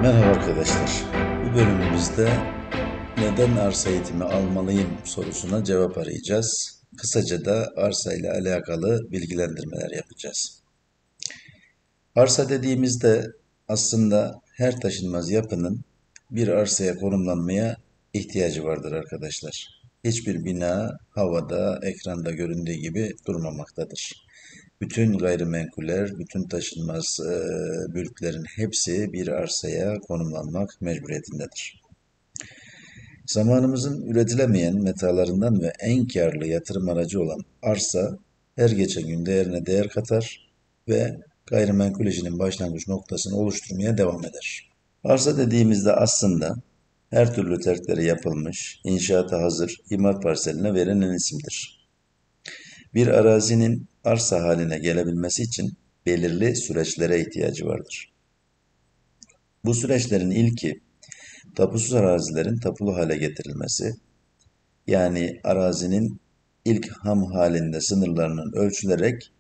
Merhaba arkadaşlar. Bu bölümümüzde neden arsa eğitimi almalıyım sorusuna cevap arayacağız. Kısaca da arsa ile alakalı bilgilendirmeler yapacağız. Arsa dediğimizde aslında her taşınmaz yapının bir arsaya konumlanmaya ihtiyacı vardır arkadaşlar. Hiçbir bina havada, ekranda göründüğü gibi durmamaktadır. Bütün gayrimenkuller, bütün taşınmaz mülklerin hepsi bir arsaya konumlanmak mecburiyetindedir. Zamanımızın üretilemeyen metalarından ve en karlı yatırım aracı olan arsa her geçen gün değerine değer katar ve gayrimenkul işinin başlangıç noktasını oluşturmaya devam eder. Arsa dediğimizde aslında her türlü terkleri yapılmış, inşaata hazır imar parseline verilen isimdir. Bir arazinin arsa haline gelebilmesi için belirli süreçlere ihtiyacı vardır. Bu süreçlerin ilki tapusuz arazilerin tapulu hale getirilmesi, yani arazinin ilk ham halinde sınırlarının ölçülerek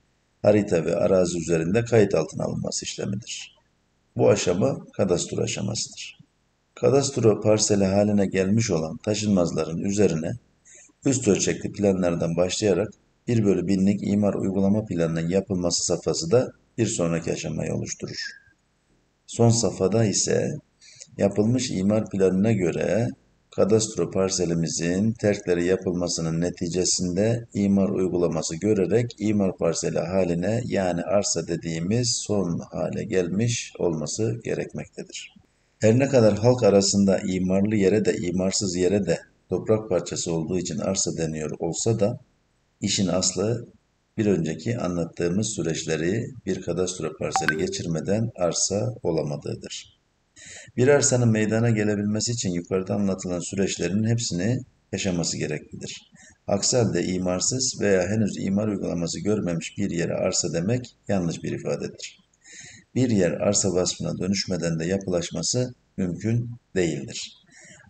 harita ve arazi üzerinde kayıt altına alınması işlemidir. Bu aşama kadastro aşamasıdır. Kadastro parseli haline gelmiş olan taşınmazların üzerine üst ölçekli planlardan başlayarak 1/1000'lik imar uygulama planının yapılması safhası da bir sonraki aşamayı oluşturur. Son safhada ise yapılmış imar planına göre kadastro parselimizin terkleri yapılmasının neticesinde imar uygulaması görerek imar parseli haline, yani arsa dediğimiz son hale gelmiş olması gerekmektedir. Her ne kadar halk arasında imarlı yere de imarsız yere de toprak parçası olduğu için arsa deniyor olsa da işin aslı bir önceki anlattığımız süreçleri bir kadastro parseli geçirmeden arsa olamadığıdır. Bir arsanın meydana gelebilmesi için yukarıda anlatılan süreçlerin hepsini yaşaması gereklidir. Aksi halde imarsız veya henüz imar uygulaması görmemiş bir yere arsa demek yanlış bir ifadedir. Bir yer arsa vasfına dönüşmeden de yapılaşması mümkün değildir.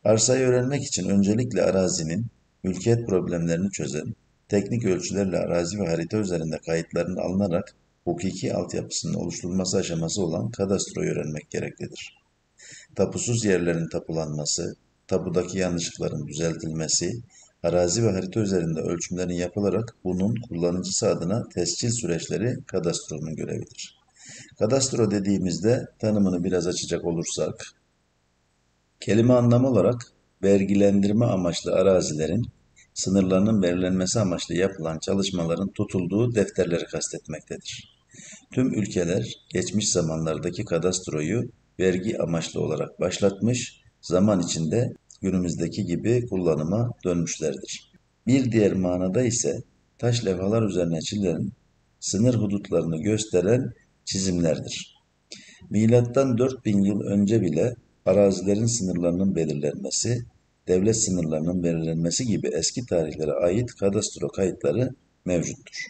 Arsayı öğrenmek için öncelikle arazinin mülkiyet problemlerini çözen, teknik ölçülerle arazi ve harita üzerinde kayıtların alınarak hukuki altyapısının oluşturulması aşaması olan kadastroyu öğrenmek gereklidir. Tapusuz yerlerin tapulanması, tapudaki yanlışlıkların düzeltilmesi, arazi ve harita üzerinde ölçümlerin yapılarak bunun kullanıcısı adına tescil süreçleri kadastronun görevidir. Kadastro dediğimizde tanımını biraz açacak olursak, kelime anlamı olarak vergilendirme amaçlı arazilerin sınırlarının belirlenmesi amaçlı yapılan çalışmaların tutulduğu defterleri kastetmektedir. Tüm ülkeler geçmiş zamanlardaki kadastroyu vergi amaçlı olarak başlatmış, zaman içinde günümüzdeki gibi kullanıma dönmüşlerdir. Bir diğer manada ise taş levhalar üzerine çizilen sınır hudutlarını gösteren çizimlerdir. Milattan 4000 yıl önce bile arazilerin sınırlarının belirlenmesi, devlet sınırlarının belirlenmesi gibi eski tarihlere ait kadastro kayıtları mevcuttur.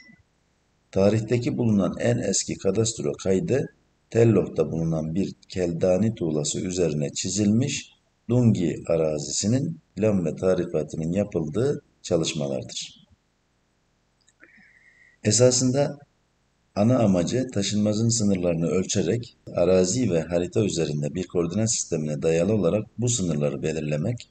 Tarihteki bulunan en eski kadastro kaydı Telloh'ta bulunan bir Keldani tuğlası üzerine çizilmiş Dungi arazisinin plan ve tarifatının yapıldığı çalışmalardır. Esasında ana amacı taşınmazın sınırlarını ölçerek arazi ve harita üzerinde bir koordinat sistemine dayalı olarak bu sınırları belirlemek,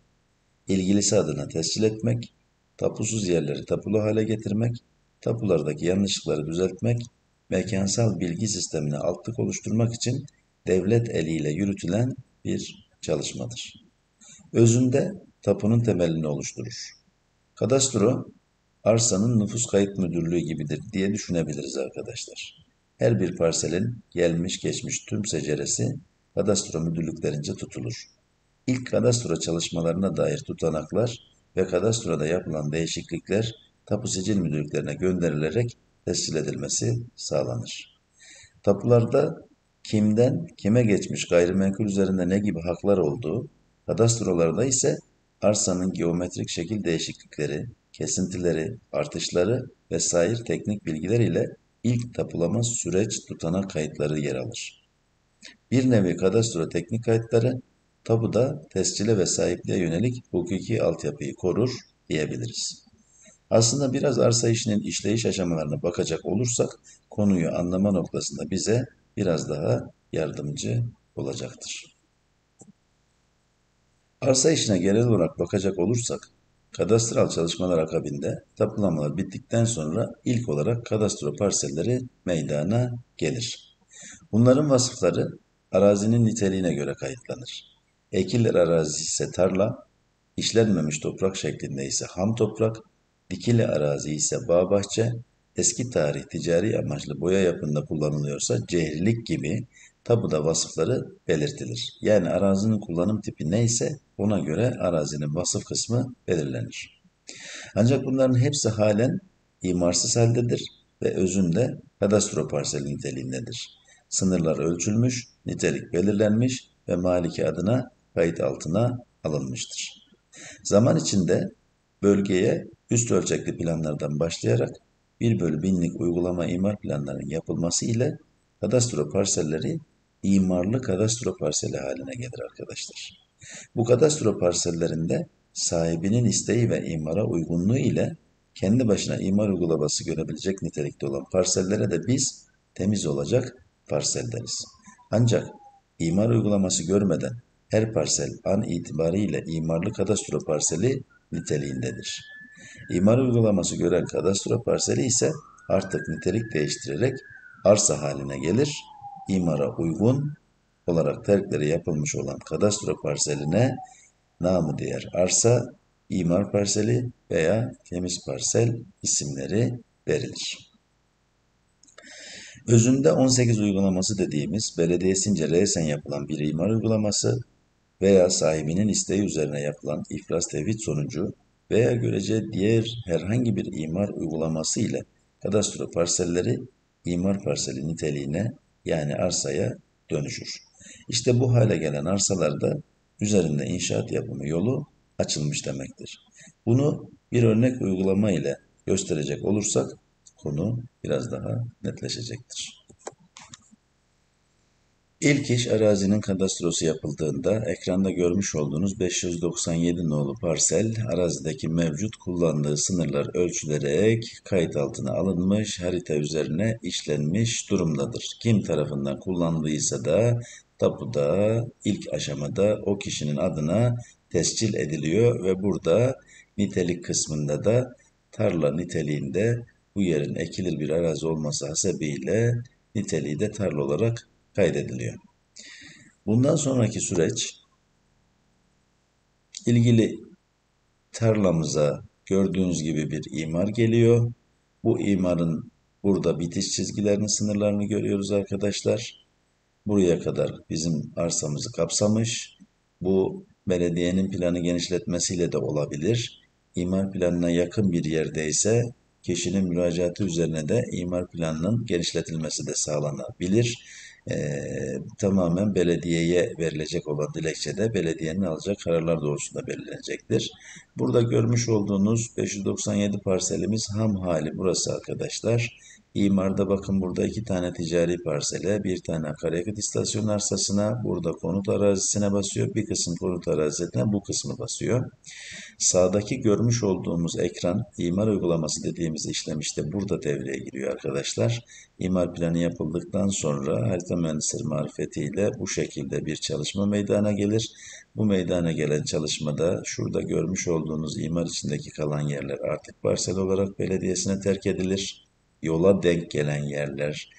ilgilisi adına tescil etmek, tapusuz yerleri tapulu hale getirmek, tapulardaki yanlışlıkları düzeltmek, mekansal bilgi sistemine altlık oluşturmak için devlet eliyle yürütülen bir çalışmadır. Özünde tapunun temelini oluşturur. Kadastro, arsanın nüfus kayıt müdürlüğü gibidir diye düşünebiliriz arkadaşlar. Her bir parselin gelmiş geçmiş tüm seceresi kadastro müdürlüklerince tutulur. İlk kadastro çalışmalarına dair tutanaklar ve kadastroda yapılan değişiklikler tapu sicil müdürlüklerine gönderilerek tescil edilmesi sağlanır. Tapularda kimden kime geçmiş gayrimenkul üzerinde ne gibi haklar olduğu, kadastrolarda ise arsanın geometrik şekil değişiklikleri, kesintileri, artışları vesaire teknik bilgiler ile ilk tapulama süreç tutanak kayıtları yer alır. Bir nevi kadastro teknik kayıtları, tapuda tescile ve sahipliğe yönelik hukuki altyapıyı korur diyebiliriz. Aslında biraz arsa işinin işleyiş aşamalarına bakacak olursak konuyu anlama noktasında bize biraz daha yardımcı olacaktır. Arsa işine genel olarak bakacak olursak, kadastral çalışmalar akabinde tapulamalar bittikten sonra ilk olarak kadastro parselleri meydana gelir. Bunların vasıfları arazinin niteliğine göre kayıtlanır. Ekilir arazi ise tarla, işlenmemiş toprak şeklinde ise ham toprak, dikili arazi ise bağ bahçe, eski tarih ticari amaçlı boya yapımında kullanılıyorsa cehrilik gibi tapuda vasıfları belirtilir. Yani arazinin kullanım tipi neyse ona göre arazinin vasıf kısmı belirlenir. Ancak bunların hepsi halen imarsız haldedir ve özünde kadastro parseli niteliğindedir. Sınırlar ölçülmüş, nitelik belirlenmiş ve maliki adına kayıt altına alınmıştır. Zaman içinde bölgeye üst ölçekli planlardan başlayarak 1/1000'lik uygulama imar planlarının yapılması ile kadastro parselleri imarlı kadastro parseli haline gelir arkadaşlar. Bu kadastro parsellerinde sahibinin isteği ve imara uygunluğu ile kendi başına imar uygulaması görebilecek nitelikte olan parsellere de biz temiz olacak parsel deriz. Ancak imar uygulaması görmeden her parsel an itibariyle imarlı kadastro parseli niteliğindedir. İmar uygulaması gören kadastro parseli ise artık nitelik değiştirerek arsa haline gelir, imara uygun olarak terkleri yapılmış olan kadastro parseline namı diğer arsa, imar parseli veya temiz parsel isimleri verilir. Özünde 18 uygulaması dediğimiz belediyesince resen yapılan bir imar uygulaması veya sahibinin isteği üzerine yapılan iflas tevhid sonucu veya görece diğer herhangi bir imar uygulaması ile kadastro parselleri imar parseli niteliğine yani arsaya dönüşür. İşte bu hale gelen arsalarda üzerinde inşaat yapımı yolu açılmış demektir. Bunu bir örnek uygulama ile gösterecek olursak konu biraz daha netleşecektir. İlk iş arazinin kadastrosu yapıldığında ekranda görmüş olduğunuz 597 nolu parsel arazideki mevcut kullandığı sınırlar ölçülerek kayıt altına alınmış, harita üzerine işlenmiş durumdadır. Kim tarafından kullanıldıysa da tapuda ilk aşamada o kişinin adına tescil ediliyor ve burada nitelik kısmında da tarla niteliğinde bu yerin ekilir bir arazi olması hasebiyle niteliği de tarla olarak kaydediliyor. Bundan sonraki süreç ilgili tarlamıza gördüğünüz gibi bir imar geliyor. Bu imarın burada bitiş çizgilerini, sınırlarını görüyoruz arkadaşlar. Buraya kadar bizim arsamızı kapsamış. Bu belediyenin planı genişletmesiyle de olabilir. İmar planına yakın bir yerde ise kişinin müracaatı üzerine de imar planının genişletilmesi de sağlanabilir. Tamamen belediyeye verilecek olan dilekçede belediyenin alacak kararlar doğrultusunda belirlenecektir. Burada görmüş olduğunuz 597 parselimiz ham hali burası arkadaşlar. İmarda bakın burada 2 tane ticari parsele, bir tane akaryakıt istasyonu arsasına, burada konut arazisine basıyor. Bir kısım konut arazisine bu kısmı basıyor. Sağdaki görmüş olduğumuz ekran imar uygulaması dediğimiz işlem işte burada devreye giriyor arkadaşlar. İmar planı yapıldıktan sonra harita mühendisleri marifetiyle bu şekilde bir çalışma meydana gelir. Bu meydana gelen çalışmada şurada görmüş olduğunuz imar içindeki kalan yerler artık parsel olarak belediyesine terk edilir. Yola denk gelen yerler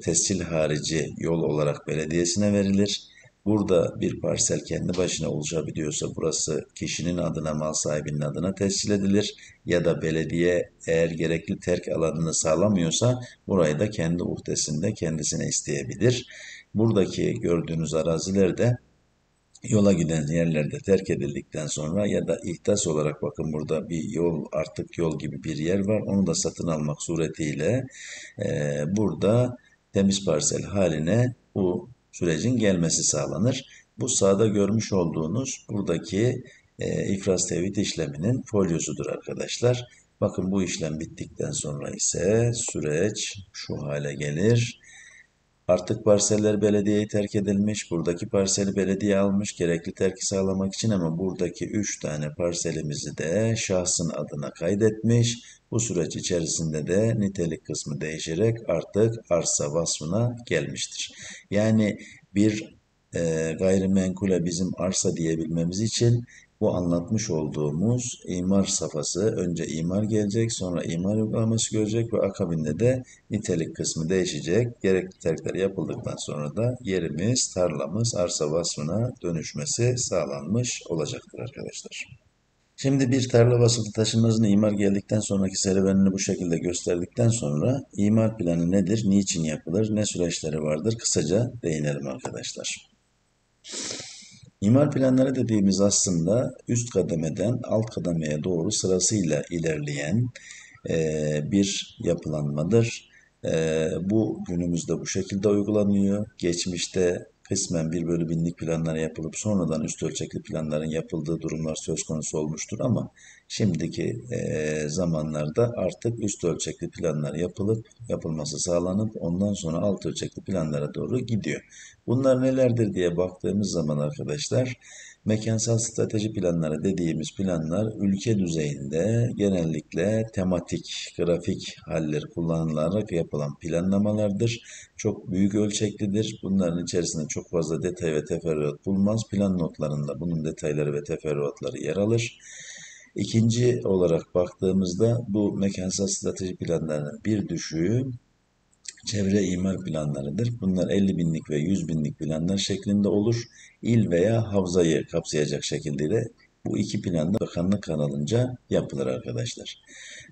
tescil harici yol olarak belediyesine verilir. Burada bir parsel kendi başına oluşabiliyorsa burası kişinin adına, mal sahibinin adına tescil edilir. Ya da belediye eğer gerekli terk alanını sağlamıyorsa burayı da kendi uhdesinde kendisine isteyebilir. Buradaki gördüğünüz araziler de yola giden yerlerde terk edildikten sonra ya da ihtas olarak bakın burada bir yol artık yol gibi bir yer var. Onu da satın almak suretiyle burada temiz parsel haline bu sürecin gelmesi sağlanır. Bu sağda görmüş olduğunuz buradaki ifraz tevhid işleminin folyosudur arkadaşlar. Bakın bu işlem bittikten sonra ise süreç şu hale gelir. Artık parseller belediyeye terk edilmiş. Buradaki parseli belediye almış gerekli terki sağlamak için ama buradaki 3 tane parselimizi de şahsın adına kaydetmiş. Bu süreç içerisinde de nitelik kısmı değişerek artık arsa vasfına gelmiştir. Yani bir gayrimenkule bizim arsa diyebilmemiz için bu anlatmış olduğumuz imar safhası önce imar gelecek, sonra imar uygulaması görecek ve akabinde de nitelik kısmı değişecek. Gerekli nitelikler yapıldıktan sonra da yerimiz, tarlamız arsa vasfına dönüşmesi sağlanmış olacaktır arkadaşlar. Şimdi bir tarla vasıflı taşınmazın imar geldikten sonraki serüvenini bu şekilde gösterdikten sonra imar planı nedir, niçin yapılır, ne süreçleri vardır kısaca değinelim arkadaşlar. İmar planları dediğimiz aslında üst kademeden alt kademeye doğru sırasıyla ilerleyen bir yapılanmadır. Bu günümüzde bu şekilde uygulanıyor. Geçmişte kısmen 1/1000'lik planlar yapılıp sonradan üst ölçekli planların yapıldığı durumlar söz konusu olmuştur ama şimdiki zamanlarda artık üst ölçekli planlar yapılması sağlanıp ondan sonra alt ölçekli planlara doğru gidiyor. Bunlar nelerdir diye baktığımız zaman arkadaşlar, mekansal strateji planları dediğimiz planlar ülke düzeyinde genellikle tematik, grafik haller kullanılarak yapılan planlamalardır. Çok büyük ölçeklidir. Bunların içerisinde çok fazla detay ve teferruat bulunmaz. Plan notlarında bunun detayları ve teferruatları yer alır. İkinci olarak baktığımızda bu mekansal strateji planlarının bir düşüğü çevre imar planlarıdır. Bunlar 50.000'lik ve 100.000'lik planlar şeklinde olur. İl veya havzayı kapsayacak şekilde de bu iki plan da bakanlık kanalınca yapılır arkadaşlar.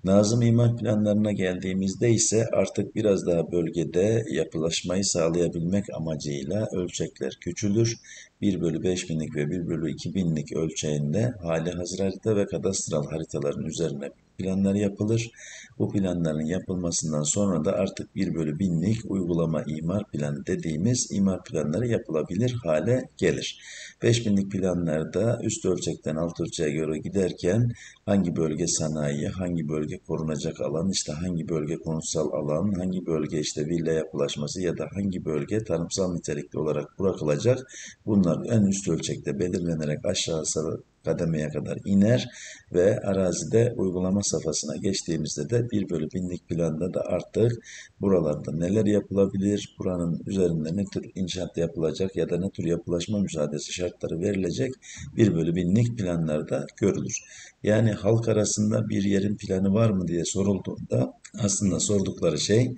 Nazım imar planlarına geldiğimizde ise artık biraz daha bölgede yapılaşmayı sağlayabilmek amacıyla ölçekler küçülür. 1/5000'lik ve 1/2000'lik ölçeğinde hali hazır harita ve kadastral haritaların üzerine planlar yapılır. Bu planların yapılmasından sonra da artık 1/1000'lik uygulama imar planı dediğimiz imar planları yapılabilir hale gelir. 5000'lik planlarda üst ölçekten alt ölçeğe göre giderken hangi bölge sanayi, hangi bölge korunacak alan, işte hangi bölge konusal alan, hangi bölge işte villa yapılaşması ya da hangi bölge tarımsal nitelikli olarak bırakılacak, bunlar en üst ölçekte belirlenerek aşağısı kademeye kadar iner ve arazide uygulama safhasına geçtiğimizde de 1/1000'lik planda da artık buralarda neler yapılabilir, buranın üzerinde ne tür inşaat yapılacak ya da ne tür yapılaşma müsaadesi şartları verilecek 1/1000'lik planlarda görülür. Yani halk arasında bir yerin planı var mı diye sorulduğunda aslında sordukları şey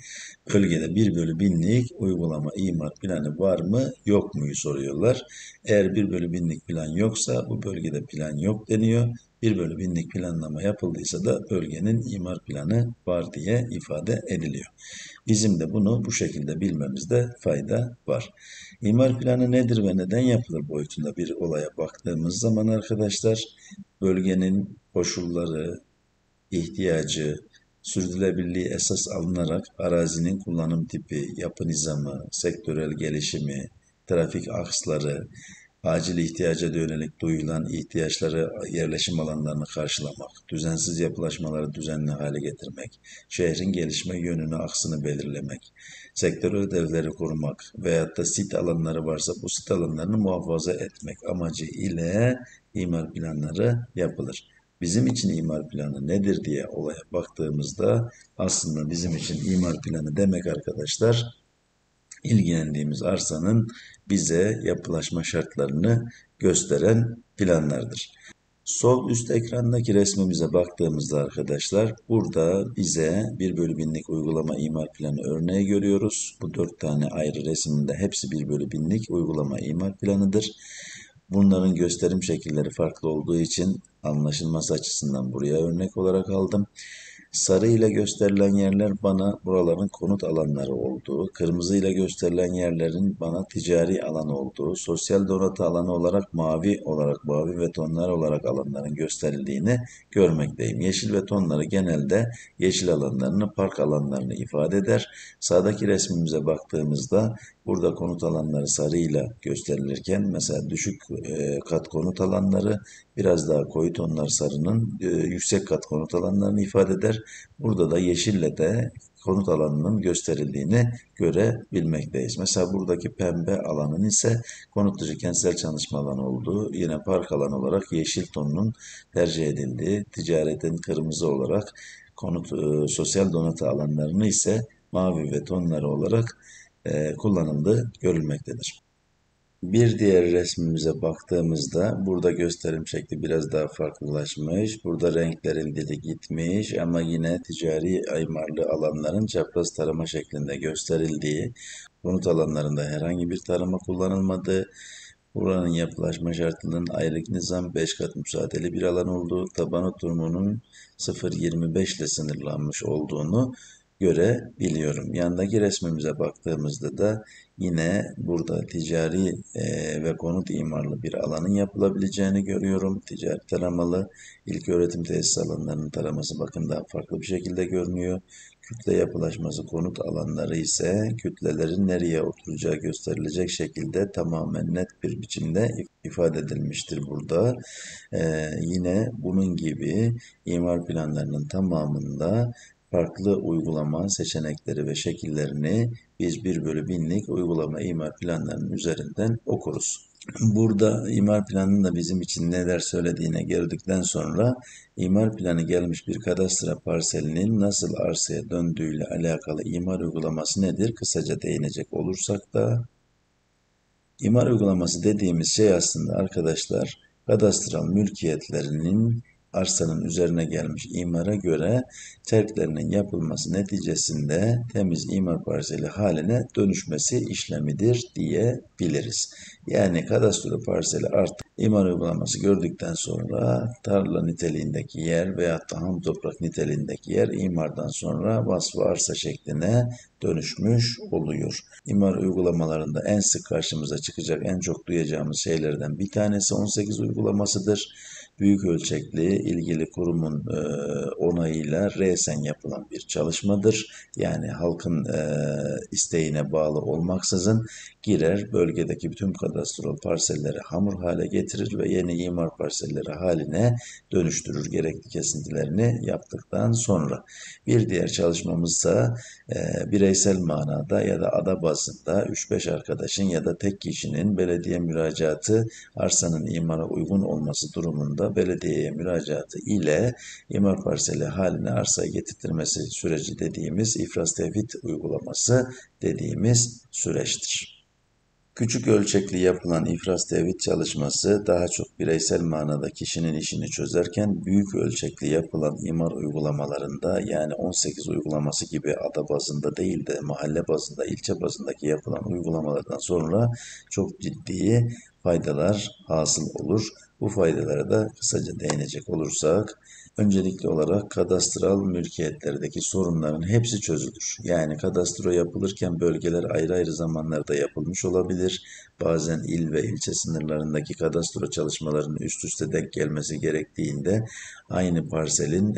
bölgede 1/1000'lik uygulama imar planı var mı yok muyu soruyorlar. Eğer 1/1000'lik plan yoksa bu bölgede plan yok deniyor. 1/1000'lik planlama yapıldıysa da bölgenin imar planı var diye ifade ediliyor. Bizim de bunu bu şekilde bilmemizde fayda var. İmar planı nedir ve neden yapılır boyutunda bir olaya baktığımız zaman arkadaşlar, bölgenin koşulları, ihtiyacı, sürdürülebilirliği esas alınarak arazinin kullanım tipi, yapı nizamı, sektörel gelişimi, trafik aksları, acil ihtiyaca yönelik duyulan ihtiyaçları yerleşim alanlarını karşılamak, düzensiz yapılaşmaları düzenli hale getirmek, şehrin gelişme yönünü, aksını belirlemek, sektörel ödevleri korumak veyahut da sit alanları varsa bu sit alanlarını muhafaza etmek amacı ile imar planları yapılır. Bizim için imar planı nedir diye olaya baktığımızda aslında bizim için imar planı demek arkadaşlar, ilgilendiğimiz arsanın bize yapılaşma şartlarını gösteren planlardır. Sol üst ekrandaki resmimize baktığımızda arkadaşlar burada bize 1/1000'lik uygulama imar planı örneği görüyoruz. Bu 4 tane ayrı resimde hepsi 1/1000'lik uygulama imar planıdır. Bunların gösterim şekilleri farklı olduğu için anlaşılması açısından buraya örnek olarak aldım. Sarı ile gösterilen yerler bana buraların konut alanları olduğu, kırmızı ile gösterilen yerlerin bana ticari alan olduğu, sosyal donatı alanı olarak mavi ve tonlar olarak alanların gösterildiğini görmekteyim. Yeşil ve tonları genelde yeşil alanlarını, park alanlarını ifade eder. Sağdaki resmimize baktığımızda burada konut alanları sarıyla gösterilirken mesela düşük kat konut alanları, biraz daha koyu tonlar sarının yüksek kat konut alanlarını ifade eder. Burada da yeşille de konut alanının gösterildiğini görebilmekteyiz. Mesela buradaki pembe alanın ise konut dışı kentsel çalışma alanı olduğu, yine park alanı olarak yeşil tonunun tercih edildiği, ticaretin kırmızı olarak konut sosyal donatı alanlarını ise mavi ve tonları olarak kullanıldığı görülmektedir. Bir diğer resmimize baktığımızda burada gösterim şekli biraz daha farklılaşmış. Burada renklerin dili gitmiş ama yine ticari imarlı alanların çapraz tarama şeklinde gösterildiği, konut alanlarında herhangi bir tarama kullanılmadığı, buranın yapılaşma şartının aylık nizam 5 kat müsaadeli bir alan olduğu, taban oturumunun 0,25 ile sınırlanmış olduğunu görebiliyorum. Yandaki resmimize baktığımızda da yine burada ticari ve konut imarlı bir alanın yapılabileceğini görüyorum. Ticari taramalı ilköğretim tesis alanlarının taraması bakın daha farklı bir şekilde görünüyor. Kütle yapılaşması konut alanları ise kütlelerin nereye oturacağı gösterilecek şekilde tamamen net bir biçimde ifade edilmiştir burada. Yine bunun gibi imar planlarının tamamında farklı uygulama seçenekleri ve şekillerini biz 1/1000'lik uygulama imar planlarının üzerinden okuruz. Burada imar planının da bizim için neler söylediğine geldikten sonra imar planı gelmiş bir kadastro parselinin nasıl arsaya döndüğüyle alakalı imar uygulaması nedir? Kısaca değinecek olursak da imar uygulaması dediğimiz şey aslında arkadaşlar kadastral mülkiyetlerinin arsanın üzerine gelmiş imara göre terklerinin yapılması neticesinde temiz imar parseli haline dönüşmesi işlemidir diyebiliriz. Yani kadastro parseli artık imar uygulaması gördükten sonra tarla niteliğindeki yer veyahut da ham toprak niteliğindeki yer imardan sonra vasfı arsa şekline dönüşmüş oluyor. İmar uygulamalarında en sık karşımıza çıkacak, en çok duyacağımız şeylerden bir tanesi 18 uygulamasıdır. Büyük ölçekli ilgili kurumun onayıyla resen yapılan bir çalışmadır. Yani halkın isteğine bağlı olmaksızın girer, bölgedeki bütün kadastrol parselleri hamur hale getirir ve yeni imar parselleri haline dönüştürür gerekli kesintilerini yaptıktan sonra. Bir diğer çalışmamızsa bireysel manada ya da ada bazında 3-5 arkadaşın ya da tek kişinin belediye müracaatı arsanın imara uygun olması durumunda belediyeye müracaatı ile imar parseli haline arsayı getirtilmesi süreci dediğimiz ifraz tevhid uygulaması dediğimiz süreçtir. Küçük ölçekli yapılan ifraz tevhid çalışması daha çok bireysel manada kişinin işini çözerken büyük ölçekli yapılan imar uygulamalarında yani 18 uygulaması gibi ada bazında değil de mahalle bazında, ilçe bazındaki yapılan uygulamalardan sonra çok ciddi faydalar hasıl olur. Bu faydalara da kısaca değinecek olursak, öncelikli olarak kadastral mülkiyetlerdeki sorunların hepsi çözülür. Yani kadastro yapılırken bölgeler ayrı ayrı zamanlarda yapılmış olabilir. Bazen il ve ilçe sınırlarındaki kadastro çalışmalarının üst üste denk gelmesi gerektiğinde aynı parselin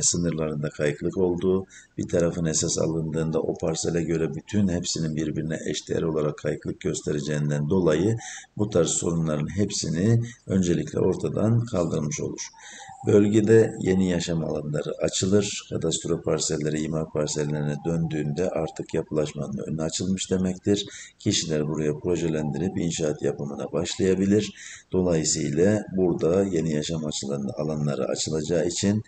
sınırlarında kayıklık olduğu, bir tarafın esas alındığında o parsele göre bütün hepsinin birbirine eşdeğer olarak kayıklık göstereceğinden dolayı bu tarz sorunların hepsini öncelikle ortadan kaldırmış olur. Bölgede yeni yaşam alanları açılır. Kadastro parselleri imar parsellerine döndüğünde artık yapılaşmanın önü açılmış demektir. Kişiler buraya projelendirip inşaat yapımına başlayabilir. Dolayısıyla burada yeni yaşam alanları açılacağı için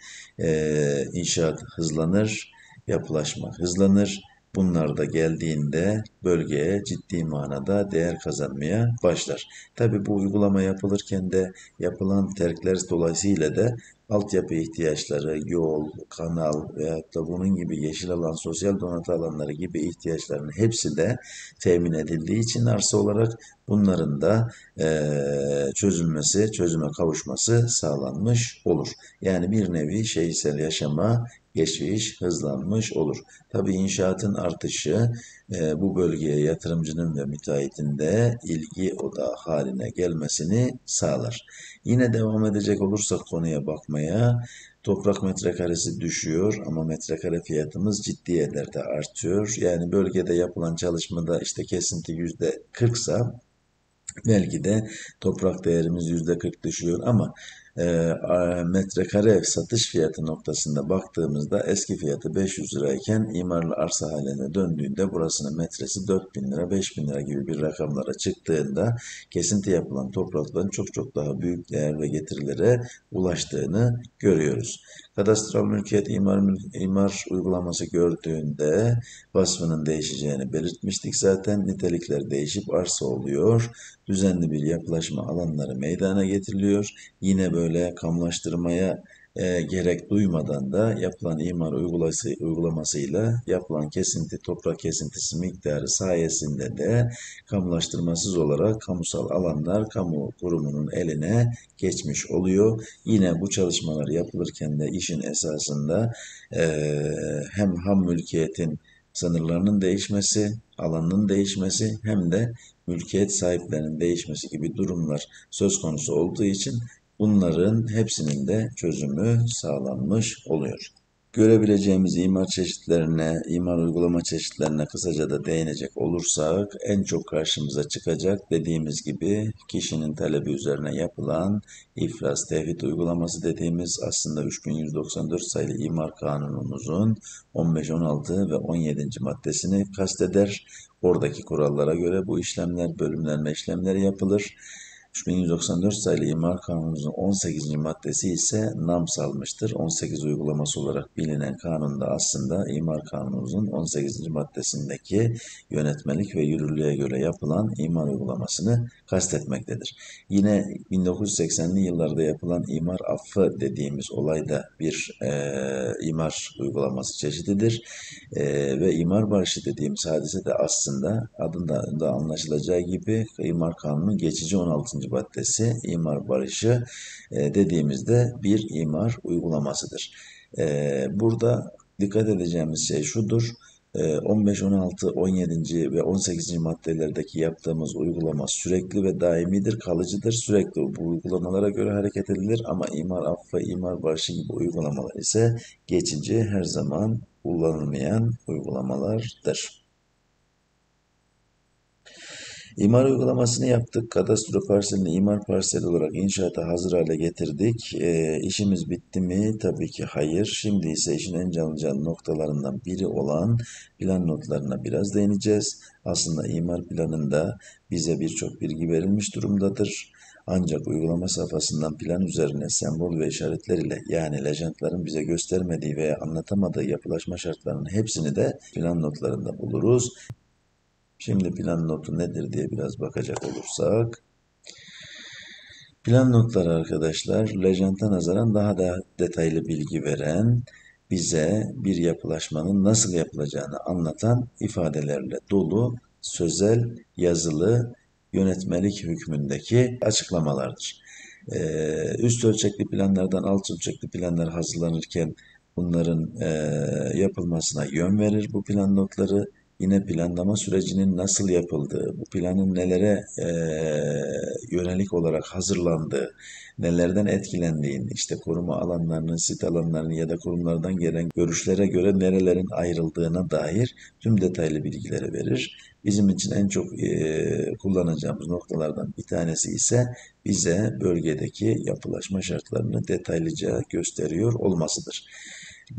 inşaat hızlanır, yapılaşma hızlanır. Bunlar da geldiğinde bölgeye ciddi manada değer kazanmaya başlar. Tabii bu uygulama yapılırken de yapılan terkler dolayısıyla da altyapı ihtiyaçları, yol, kanal veyahut da bunun gibi yeşil alan, sosyal donatı alanları gibi ihtiyaçların hepsi de temin edildiği için arsa olarak bunların da çözülmesi, çözüme kavuşması sağlanmış olur. Yani bir nevi şehirsel yaşama geçiş hızlanmış olur. Tabii inşaatın artışı bu bölgeye yatırımcının ve müteahhitin de ilgi odağı haline gelmesini sağlar. Yine devam edecek olursak konuya bakmaya, toprak metrekaresi düşüyor ama metrekare fiyatımız ciddi ellerde artıyor. Yani bölgede yapılan çalışmada işte kesinti %40'sa belki de toprak değerimiz %40 düşüyor ama metrekare ev satış fiyatı noktasında baktığımızda eski fiyatı 500 lirayken imarlı arsa haline döndüğünde burasının metresi 4.000 lira, 5.000 lira gibi bir rakamlara çıktığında kesinti yapılan toprakların çok çok daha büyük değer ve getirilere ulaştığını görüyoruz. Kadastral mülkiyet imar uygulaması gördüğünde vasfının değişeceğini belirtmiştik zaten. Nitelikler değişip arsa oluyor. Düzenli bir yapılaşma alanları meydana getiriliyor. Yine böyle kamulaştırmaya gerek duymadan da yapılan imar uygulamasıyla yapılan kesinti, toprak kesintisi miktarı sayesinde de kamulaştırmasız olarak kamusal alanlar kamu kurumunun eline geçmiş oluyor. Yine bu çalışmalar yapılırken de işin esasında hem ham mülkiyetin sınırlarının değişmesi, alanının değişmesi hem de mülkiyet sahiplerinin değişmesi gibi durumlar söz konusu olduğu için bunların hepsinin de çözümü sağlanmış oluyor. Görebileceğimiz imar çeşitlerine, imar uygulama çeşitlerine kısaca da değinecek olursak en çok karşımıza çıkacak dediğimiz gibi kişinin talebi üzerine yapılan iflas tevhid uygulaması dediğimiz aslında 3194 sayılı imar kanunumuzun 15, 16 ve 17. maddesini kasteder. Oradaki kurallara göre bu işlemler, bölümlenme işlemleri yapılır. 3194 sayılı İmar Kanunumuzun 18. maddesi ise nam salmıştır. 18 uygulaması olarak bilinen kanunda aslında İmar Kanunumuzun 18. maddesindeki yönetmelik ve yürürlüğe göre yapılan imar uygulamasını kastetmektedir. Yine 1980'li yıllarda yapılan imar affı dediğimiz olay da bir imar uygulaması çeşididir. Ve imar barışı dediğimiz hadise de aslında adında da anlaşılacağı gibi imar kanunun geçici 16. maddesi imar barışı dediğimizde bir imar uygulamasıdır. Burada dikkat edeceğimiz şey şudur. 15, 16, 17. ve 18. maddelerdeki yaptığımız uygulama sürekli ve daimidir, kalıcıdır. Sürekli bu uygulamalara göre hareket edilir ama imar affı, imar barışı gibi uygulamalar ise geçici, her zaman kullanılmayan uygulamalardır. İmar uygulamasını yaptık. Kadastro parselini imar parseli olarak inşaata hazır hale getirdik. İşimiz bitti mi? Tabii ki hayır. Şimdi ise işin en can alıcı noktalarından biri olan plan notlarına biraz değineceğiz. Aslında imar planında bize birçok bilgi verilmiş durumdadır. Ancak uygulama safhasından plan üzerine sembol ve işaretler ile yani lejantların bize göstermediği veya anlatamadığı yapılaşma şartlarının hepsini de plan notlarında buluruz. Şimdi plan notu nedir diye biraz bakacak olursak. Plan notları arkadaşlar, lejanta nazaran daha da detaylı bilgi veren, bize bir yapılaşmanın nasıl yapılacağını anlatan ifadelerle dolu, sözel, yazılı, yönetmelik hükmündeki açıklamalardır. Üst ölçekli planlardan alt ölçekli planlar hazırlanırken bunların yapılmasına yön verir bu plan notları. Yine planlama sürecinin nasıl yapıldığı, bu planın nelere yönelik olarak hazırlandığı, nelerden etkilendiğini, işte koruma alanlarının, sit alanlarının ya da kurumlardan gelen görüşlere göre nerelerin ayrıldığına dair tüm detaylı bilgileri verir. Bizim için en çok kullanacağımız noktalardan bir tanesi ise bize bölgedeki yapılaşma şartlarını detaylıca gösteriyor olmasıdır.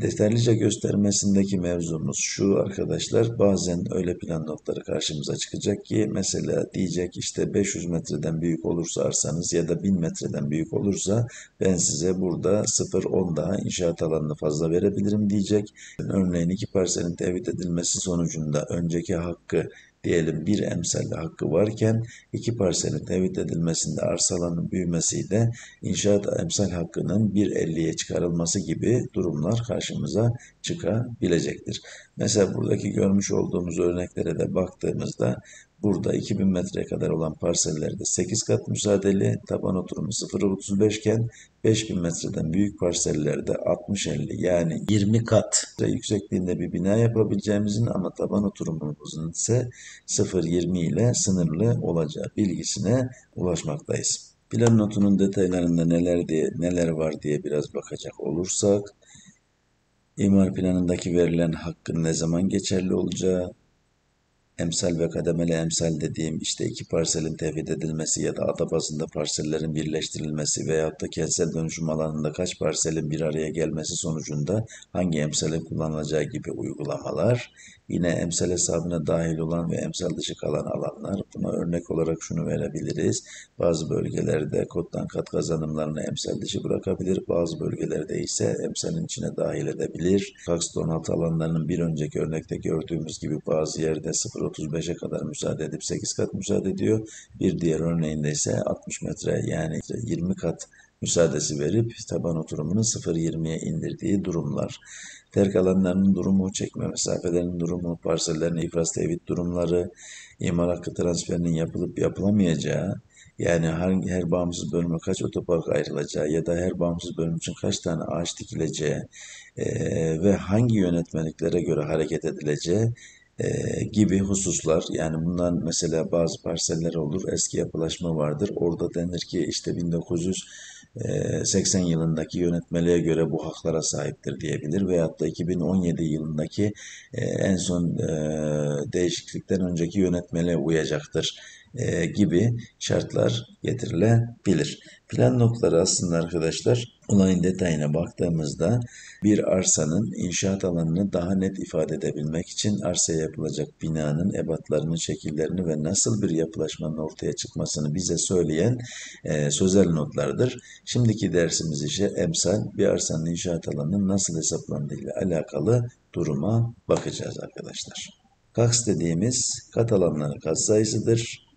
Detaylıca göstermesindeki mevzumuz şu arkadaşlar, bazen öyle plan notları karşımıza çıkacak ki mesela diyecek işte 500 metreden büyük olursa arsanız ya da 1000 metreden büyük olursa ben size burada 0,10 daha inşaat alanını fazla verebilirim diyecek. Örneğin iki parselin tevhid edilmesi sonucunda önceki hakkı diyelim bir emsal hakkı varken iki parselin tevhid edilmesinde arsa alanının büyümesiyle inşaat emsal hakkının 1,50'ye çıkarılması gibi durumlar karşımıza çıkabilecektir. Mesela buradaki görmüş olduğumuz örneklere de baktığımızda burada 2000 metreye kadar olan parsellerde 8 kat müsaadeli, taban oturumu 0,35 iken 5000 metreden büyük parsellerde 60-50 yani 20 kat yüksekliğinde bir bina yapabileceğimizin ama taban oturumumuzun ise 0,20 ile sınırlı olacağı bilgisine ulaşmaktayız. Plan notunun detaylarında neler var diye biraz bakacak olursak, imar planındaki verilen hakkın ne zaman geçerli olacağı, emsal ve kademeli emsal dediğim işte iki parselin tevhid edilmesi ya da ada bazında parsellerin birleştirilmesi veyahut da kentsel dönüşüm alanında kaç parselin bir araya gelmesi sonucunda hangi emsalin kullanılacağı gibi uygulamalar. Yine emsal hesabına dahil olan ve emsal dışı kalan alanlar. Buna örnek olarak şunu verebiliriz. Bazı bölgelerde koddan kat kazanımlarını emsal dışı bırakabilir. Bazı bölgelerde ise emsalin içine dahil edebilir. Kaks 16 alanlarının bir önceki örnekte gördüğümüz gibi bazı yerde 0,35'e kadar müsaade edip 8 kat müsaade ediyor. Bir diğer örneğinde ise 60 metre yani 20 kat müsaadesi verip taban oturumunu 0,20'ye indirdiği durumlar. Terk alanlarının durumu, çekme mesafelerinin durumu, parsellerin ifraz tevhid durumları, imar hakkı transferinin yapılıp yapılamayacağı, yani her bağımsız bölüme kaç otopark ayrılacağı ya da her bağımsız bölüm için kaç tane ağaç dikileceği ve hangi yönetmeliklere göre hareket edileceği gibi hususlar. Yani bundan mesela bazı parseller olur, eski yapılaşma vardır. Orada denir ki işte 1980 yılındaki yönetmeliğe göre bu haklara sahiptir diyebilir. Veyahut da 2017 yılındaki en son değişiklikten önceki yönetmeliğe uyacaktır gibi şartlar getirilebilir. Plan notları aslında arkadaşlar olayın detayına baktığımızda bir arsanın inşaat alanını daha net ifade edebilmek için arsaya yapılacak binanın ebatlarını, şekillerini ve nasıl bir yapılaşmanın ortaya çıkmasını bize söyleyen sözel notlardır. Şimdiki dersimiz ise emsal bir arsanın inşaat alanının nasıl hesaplandığı ile alakalı duruma bakacağız arkadaşlar. Kaks dediğimiz kat alanları katsayısıdır.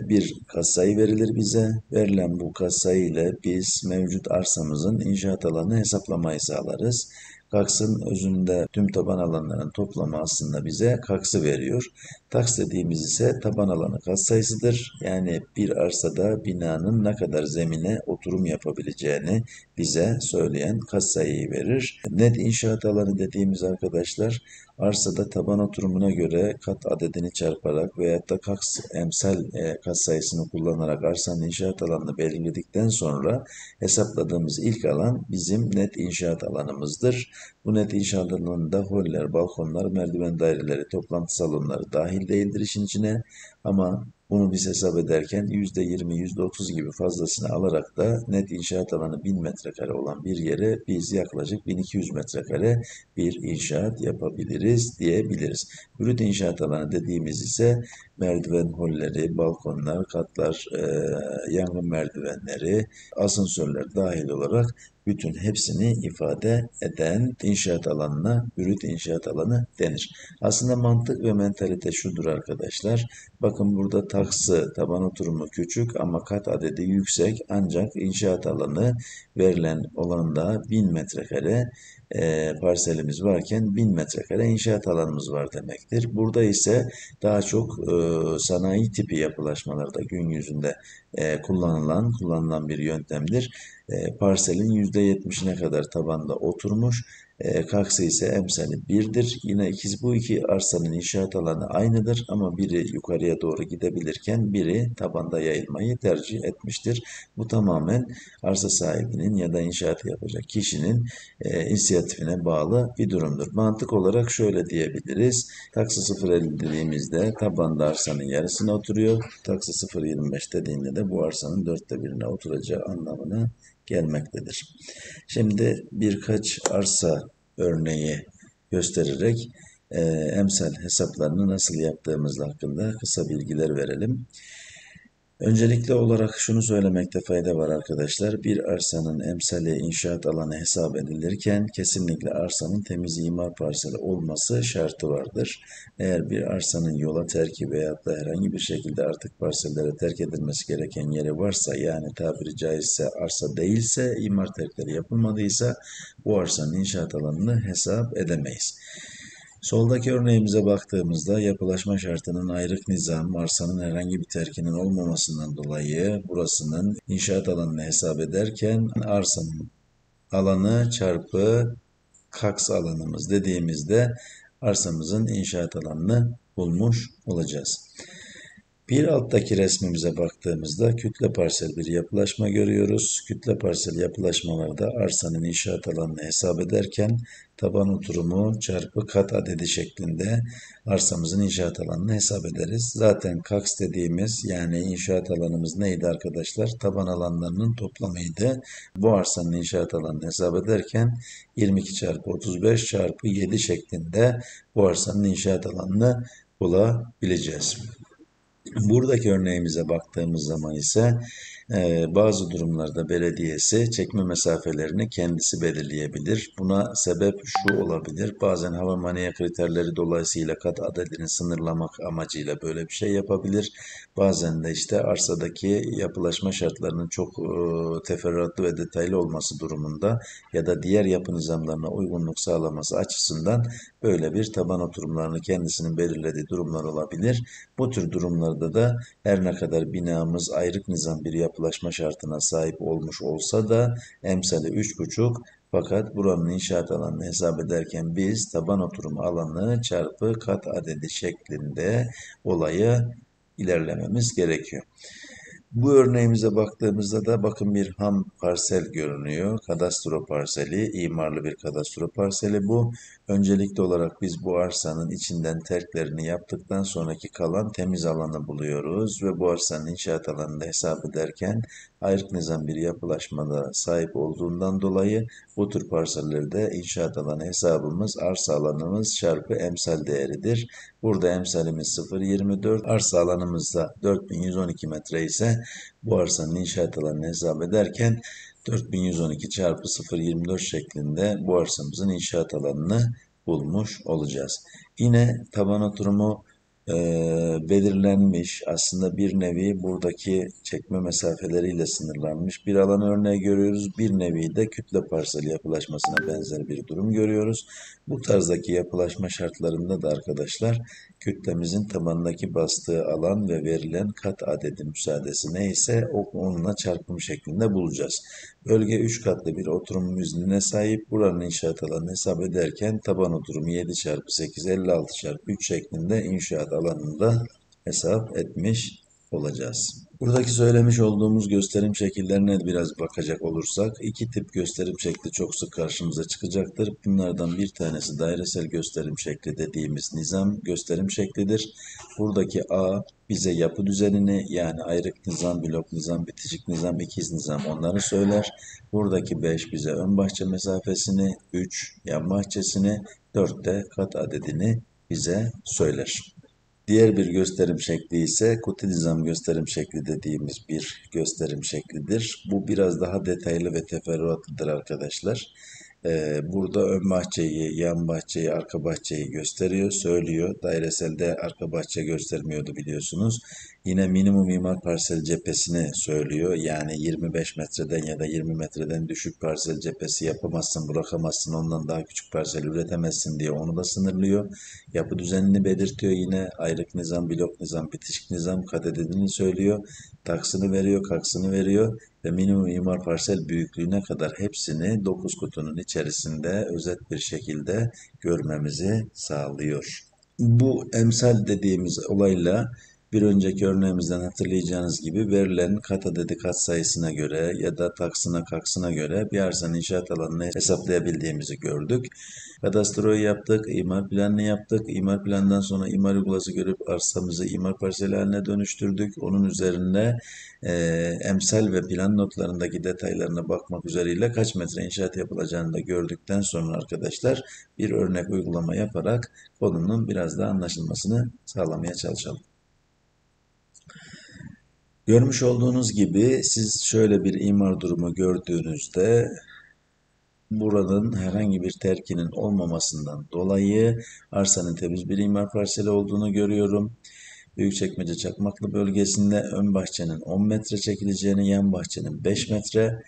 Bir katsayı verilir bize. Verilen bu katsayı ile biz mevcut arsamızın inşaat alanı hesaplamayı sağlarız. Kaksın özünde tüm taban alanların toplamı aslında bize kaksı veriyor. Taks dediğimiz ise taban alanı katsayısıdır. Yani bir arsada binanın ne kadar zemine oturum yapabileceğini bize söyleyen katsayıyı verir. Net inşaat alanı dediğimiz arkadaşlar arsada taban oturumuna göre kat adedini çarparak veyahut da kaks emsal katsayısını kullanarak arsanın inşaat alanını belirledikten sonra hesapladığımız ilk alan bizim net inşaat alanımızdır. Bu net inşaat alanında holler, balkonlar, merdiven daireleri, toplantı salonları dahil değildir işin içine. Ama bunu biz hesap ederken %20, %30 gibi fazlasını alarak da net inşaat alanı 1000 metrekare olan bir yere biz yaklaşık 1200 metrekare bir inşaat yapabiliriz diyebiliriz. Brüt inşaat alanı dediğimiz ise merdiven holleri, balkonlar, katlar, yangın merdivenleri, asansörler dahil olarak bütün hepsini ifade eden inşaat alanına brüt inşaat alanı denir. Aslında mantık ve mentalite şudur arkadaşlar. Bakın burada taksı taban oturumu küçük ama kat adedi yüksek ancak inşaat alanı verilen olanda 1000 metrekare parselimiz varken 1000 metrekare inşaat alanımız var demektir. Burada ise daha çok sanayi tipi yapılaşmalarda gün yüzünde kullanılan bir yöntemdir. Parselin %70'ine kadar tabanda oturmuş. Kaksı ise emsali 1'dir. Yine bu iki arsanın inşaat alanı aynıdır ama biri yukarıya doğru gidebilirken biri tabanda yayılmayı tercih etmiştir. Bu tamamen arsa sahibinin ya da inşaatı yapacak kişinin inisiyatifine bağlı bir durumdur. Mantık olarak şöyle diyebiliriz. Taksı 0,50 dediğimizde tabanda arsanın yarısına oturuyor. Taksı 0,25 dediğinde de bu arsanın 1/4'ine oturacağı anlamına gelmektedir. Şimdi birkaç arsa örneği göstererek emsal hesaplarını nasıl yaptığımız hakkında kısa bilgiler verelim. Öncelikli olarak şunu söylemekte fayda var arkadaşlar. Bir arsanın emsali inşaat alanı hesap edilirken kesinlikle arsanın temiz imar parseli olması şartı vardır. Eğer bir arsanın yola terki veyahut da herhangi bir şekilde artık parsellere terk edilmesi gereken yeri varsa yani tabiri caizse arsa değilse imar terkleri yapılmadıysa bu arsanın inşaat alanını hesap edemeyiz. Soldaki örneğimize baktığımızda yapılaşma şartının ayrık nizam, arsanın herhangi bir terkinin olmamasından dolayı burasının inşaat alanını hesap ederken arsanın alanı çarpı kaks alanımız dediğimizde arsamızın inşaat alanını bulmuş olacağız. Bir alttaki resmimize baktığımızda kütle parsel bir yapılaşma görüyoruz. Kütle parsel yapılaşmalarda arsanın inşaat alanını hesap ederken taban oturumu çarpı kat adedi şeklinde arsamızın inşaat alanını hesap ederiz. Zaten KAKS dediğimiz yani inşaat alanımız neydi arkadaşlar? Taban alanlarının toplamıydı. Bu arsanın inşaat alanını hesap ederken 22 çarpı 35 çarpı 7 şeklinde bu arsanın inşaat alanını bulabileceğiz. Buradaki örneğimize baktığımız zaman ise bazı durumlarda belediyesi çekme mesafelerini kendisi belirleyebilir. Buna sebep şu olabilir. Bazen hava maniye kriterleri dolayısıyla kat adedini sınırlamak amacıyla böyle bir şey yapabilir. Bazen de işte arsadaki yapılaşma şartlarının çok teferruatlı ve detaylı olması durumunda ya da diğer yapı nizamlarına uygunluk sağlaması açısından böyle bir taban oturumlarını kendisinin belirlediği durumlar olabilir. Bu tür durumlarda da her ne kadar binamız ayrık nizam bir yapılaşma şartına sahip olmuş olsa da emsali 3,5 fakat buranın inşaat alanını hesap ederken biz taban oturum alanı çarpı kat adedi şeklinde olayı ilerlememiz gerekiyor. Bu örneğimize baktığımızda da bakın bir ham parsel görünüyor. Kadastro parseli, imarlı bir kadastro parseli bu. Öncelikli olarak biz bu arsanın içinden terklerini yaptıktan sonraki kalan temiz alanı buluyoruz ve bu arsanın inşaat alanını da hesap ederken ayrık nizam bir yapılaşmada sahip olduğundan dolayı bu tür parsellerde inşaat alanı hesabımız arsa alanımız çarpı emsal değeridir. Burada emsalimiz 0,24, arsa alanımız da 4112 metre ise bu arsanın inşaat alanını hesap ederken 4112 çarpı 0,24 şeklinde bu arsamızın inşaat alanını bulmuş olacağız. Yine taban oturumu belirlenmiş aslında bir nevi buradaki çekme mesafeleriyle sınırlanmış bir alan örneği görüyoruz. Bir nevi de kütle parsel yapılaşmasına benzer bir durum görüyoruz. Bu tarzdaki yapılaşma şartlarında da arkadaşlar kütlemizin tabanındaki bastığı alan ve verilen kat adedi müsaadesi neyse onunla çarpım şeklinde bulacağız. Bölge 3 katlı bir oturum iznine sahip. Buranın inşaat alanını hesap ederken taban oturumu 7 çarpı 8 56 çarpı 3 şeklinde inşaat alanında hesap etmiş olacağız. Buradaki söylemiş olduğumuz gösterim şekillerine biraz bakacak olursak iki tip gösterim şekli çok sık karşımıza çıkacaktır. Bunlardan bir tanesi dairesel gösterim şekli dediğimiz nizam gösterim şeklidir. Buradaki A bize yapı düzenini yani ayrık nizam, blok nizam, bitişik nizam, ikiz nizam onları söyler. Buradaki 5 bize ön bahçe mesafesini, 3 yan bahçesini, 4 de kat adedini bize söyler. Diğer bir gösterim şekli ise kuti nizam gösterim şekli dediğimiz bir gösterim şeklidir. Bu biraz daha detaylı ve teferruatlıdır arkadaşlar. Burada ön bahçeyi, yan bahçeyi, arka bahçeyi gösteriyor, söylüyor. Daireselde arka bahçe göstermiyordu biliyorsunuz. Yine minimum imar parsel cephesini söylüyor. Yani 25 metreden ya da 20 metreden düşük parsel cephesi yapamazsın, bırakamazsın, ondan daha küçük parsel üretemezsin diye onu da sınırlıyor. Yapı düzenini belirtiyor yine. Ayrık nizam, blok nizam, bitişik nizam kat edildiğini söylüyor. Taksını veriyor, kaksını veriyor ve minimum imar parsel büyüklüğüne kadar hepsini 9 kutunun içerisinde özet bir şekilde görmemizi sağlıyor. Bu emsal dediğimiz olayla bir önceki örneğimizden hatırlayacağınız gibi verilen kat adedi kat sayısına göre ya da taksına kaksına göre bir arsanın inşaat alanını hesaplayabildiğimizi gördük. Kadastroyu yaptık, imar planını yaptık. İmar planından sonra imar uygulası görüp arsamızı imar parseli haline dönüştürdük. Onun üzerine emsal ve plan notlarındaki detaylarına bakmak üzere kaç metre inşaat yapılacağını da gördükten sonra arkadaşlar bir örnek uygulama yaparak konunun biraz daha anlaşılmasını sağlamaya çalışalım. Görmüş olduğunuz gibi siz şöyle bir imar durumu gördüğünüzde buranın herhangi bir terkinin olmamasından dolayı arsanın temiz bir imar parseli olduğunu görüyorum. Büyükçekmece Çakmaklı bölgesinde ön bahçenin 10 metre çekileceğini, yan bahçenin 5 metre,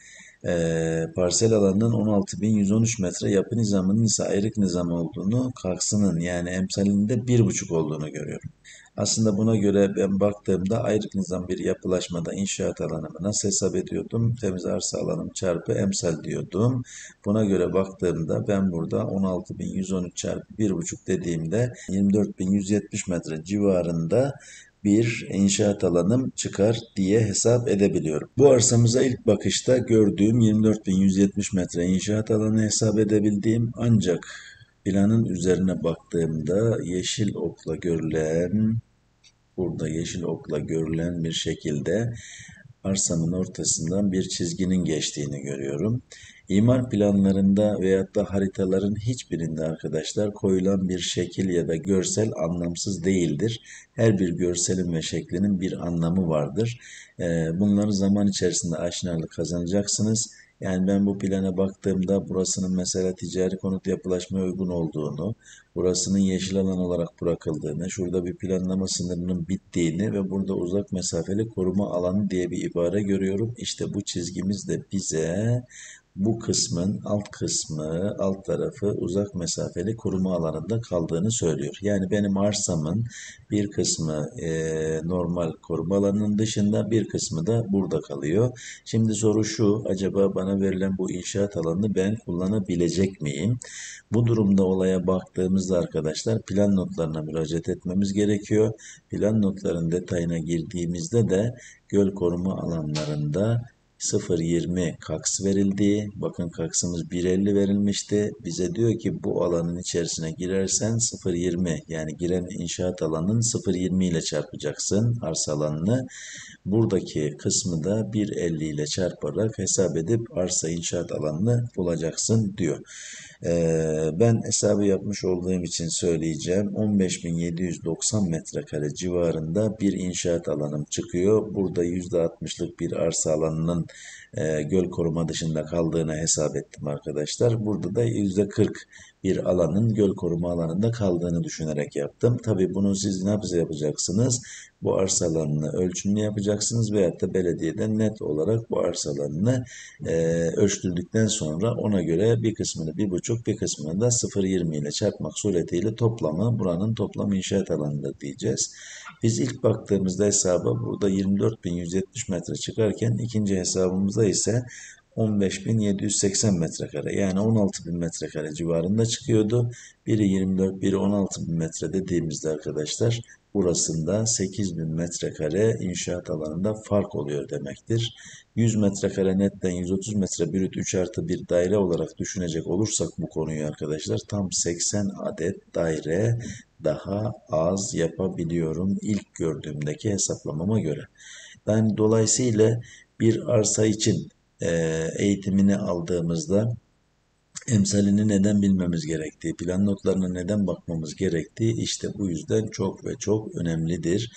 parsel alanının 16.113 metre, yapı nizamının ise ayrık nizam olduğunu, kaksının yani emsalinde 1,5 olduğunu görüyorum. Aslında buna göre ben baktığımda ayrık nizam bir yapılaşmada inşaat alanımı nasıl hesap ediyordum? Temiz arsa alanım çarpı emsal diyordum. Buna göre baktığımda ben burada 16.113 çarpı 1,5 dediğimde 24.170 metre civarında bir inşaat alanım çıkar diye hesap edebiliyorum. Bu arsamıza ilk bakışta gördüğüm 24.170 metre inşaat alanı hesap edebildiğim, ancak planın üzerine baktığımda yeşil okla görülen, burada yeşil okla görülen bir şekilde arsamın ortasından bir çizginin geçtiğini görüyorum. İmar planlarında veyahut da haritaların hiçbirinde arkadaşlar koyulan bir şekil ya da görsel anlamsız değildir. Her bir görselin ve şeklinin bir anlamı vardır. Bunları zaman içerisinde aşinalık kazanacaksınız. Yani ben bu plana baktığımda burasının mesela ticari konut yapılaşmaya uygun olduğunu, burasının yeşil alan olarak bırakıldığını, şurada bir planlama sınırının bittiğini ve burada uzak mesafeli koruma alanı diye bir ibare görüyorum. İşte bu çizgimiz de bize bu kısmın alt kısmı, alt tarafı uzak mesafeli koruma alanında kaldığını söylüyor. Yani benim arsamın bir kısmı normal koruma alanının dışında, bir kısmı da burada kalıyor. Şimdi soru şu, acaba bana verilen bu inşaat alanını ben kullanabilecek miyim? Bu durumda olaya baktığımızda arkadaşlar plan notlarına müracaat etmemiz gerekiyor. Plan notların detayına girdiğimizde de göl koruma alanlarında 0,20 kaks verildiği, bakın kaksımız 1,50 verilmişti. Bize diyor ki bu alanın içerisine girersen 0,20, yani giren inşaat alanın 0,20 ile çarpacaksın arsa alanını. Buradaki kısmı da 1,50 ile çarparak hesap edip arsa inşaat alanını bulacaksın diyor. Ben hesabı yapmış olduğum için söyleyeceğim. 15.790 metrekare civarında bir inşaat alanım çıkıyor. Burada %60'lık bir arsa alanının göl koruma dışında kaldığını hesap ettim arkadaşlar. Burada da %40 bir alanın göl koruma alanında kaldığını düşünerek yaptım. Tabii bunu siz ne yapacaksınız? Bu arsa alanını ölçümlü yapacaksınız veyahut da belediyeden net olarak bu arsa alanını ölçtürdükten sonra ona göre bir kısmını 1,5, bir kısmını da 0,20 ile çarpmak suretiyle toplamı buranın toplam inşaat alanıdır diyeceğiz. Biz ilk baktığımızda hesaba burada 24.170 metre çıkarken ikinci hesabımızda ise 15.780 metrekare, yani 16.000 metrekare civarında çıkıyordu. Biri 24, biri 16.000 metre dediğimizde arkadaşlar burasında 8.000 metrekare inşaat alanında fark oluyor demektir. 100 metrekare netten 130 metre brüt 3 artı bir daire olarak düşünecek olursak bu konuyu arkadaşlar tam 80 adet daire daha az yapabiliyorum ilk gördüğümdeki hesaplamama göre. Ben dolayısıyla bir arsa için eğitimini aldığımızda emsalini neden bilmemiz gerektiği, plan notlarına neden bakmamız gerektiği işte bu yüzden çok ve çok önemlidir.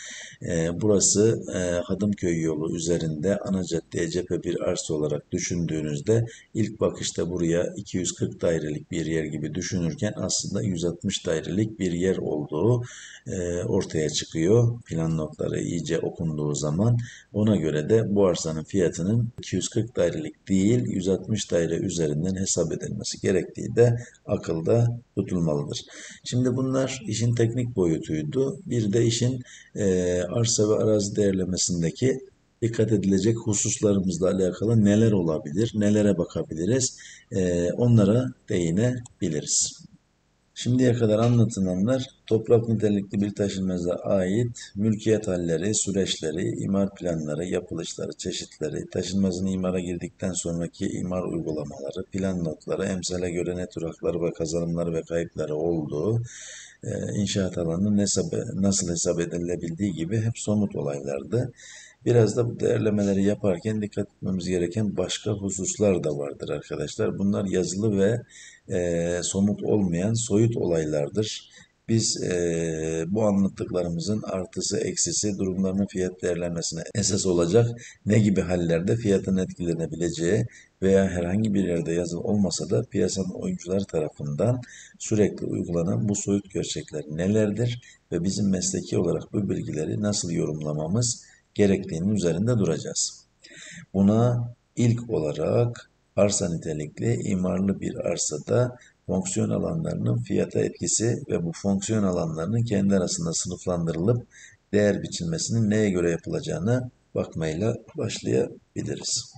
Burası Hadımköy yolu üzerinde ana caddeye cephe bir arsa olarak düşündüğünüzde ilk bakışta buraya 240 dairelik bir yer gibi düşünürken aslında 160 dairelik bir yer olduğu ortaya çıkıyor. Plan notları iyice okunduğu zaman ona göre de bu arsanın fiyatının 240 dairelik değil 160 daire üzerinden hesap edilmesi gerektiği de akılda tutulmalıdır. Şimdi bunlar işin teknik boyutuydu. Bir de işin arsa ve arazi değerlemesindeki dikkat edilecek hususlarımızla alakalı neler olabilir, nelere bakabiliriz, onlara değinebiliriz. Şimdiye kadar anlatılanlar toprak nitelikli bir taşınmaza ait mülkiyet halleri, süreçleri, imar planları, yapılışları, çeşitleri, taşınmazın imara girdikten sonraki imar uygulamaları, plan notları, emsale göre ne tür hakları ve kazanımları ve kayıpları olduğu, inşaat alanının nasıl hesap edilebildiği gibi hep somut olaylardı. Biraz da bu değerlemeleri yaparken dikkat etmemiz gereken başka hususlar da vardır arkadaşlar. Bunlar yazılı ve somut olmayan soyut olaylardır. Biz bu anlattıklarımızın artısı eksisi durumlarının fiyat değerlenmesine esas olacak ne gibi hallerde fiyatın etkilenebileceği veya herhangi bir yerde yazılı olmasa da piyasanın oyuncuları tarafından sürekli uygulanan bu soyut gerçekler nelerdir ve bizim mesleki olarak bu bilgileri nasıl yorumlamamız gerektiğinin üzerinde duracağız. Buna ilk olarak arsa nitelikli imarlı bir arsada fonksiyon alanlarının fiyata etkisi ve bu fonksiyon alanlarının kendi arasında sınıflandırılıp değer biçilmesinin neye göre yapılacağına bakmayla başlayabiliriz.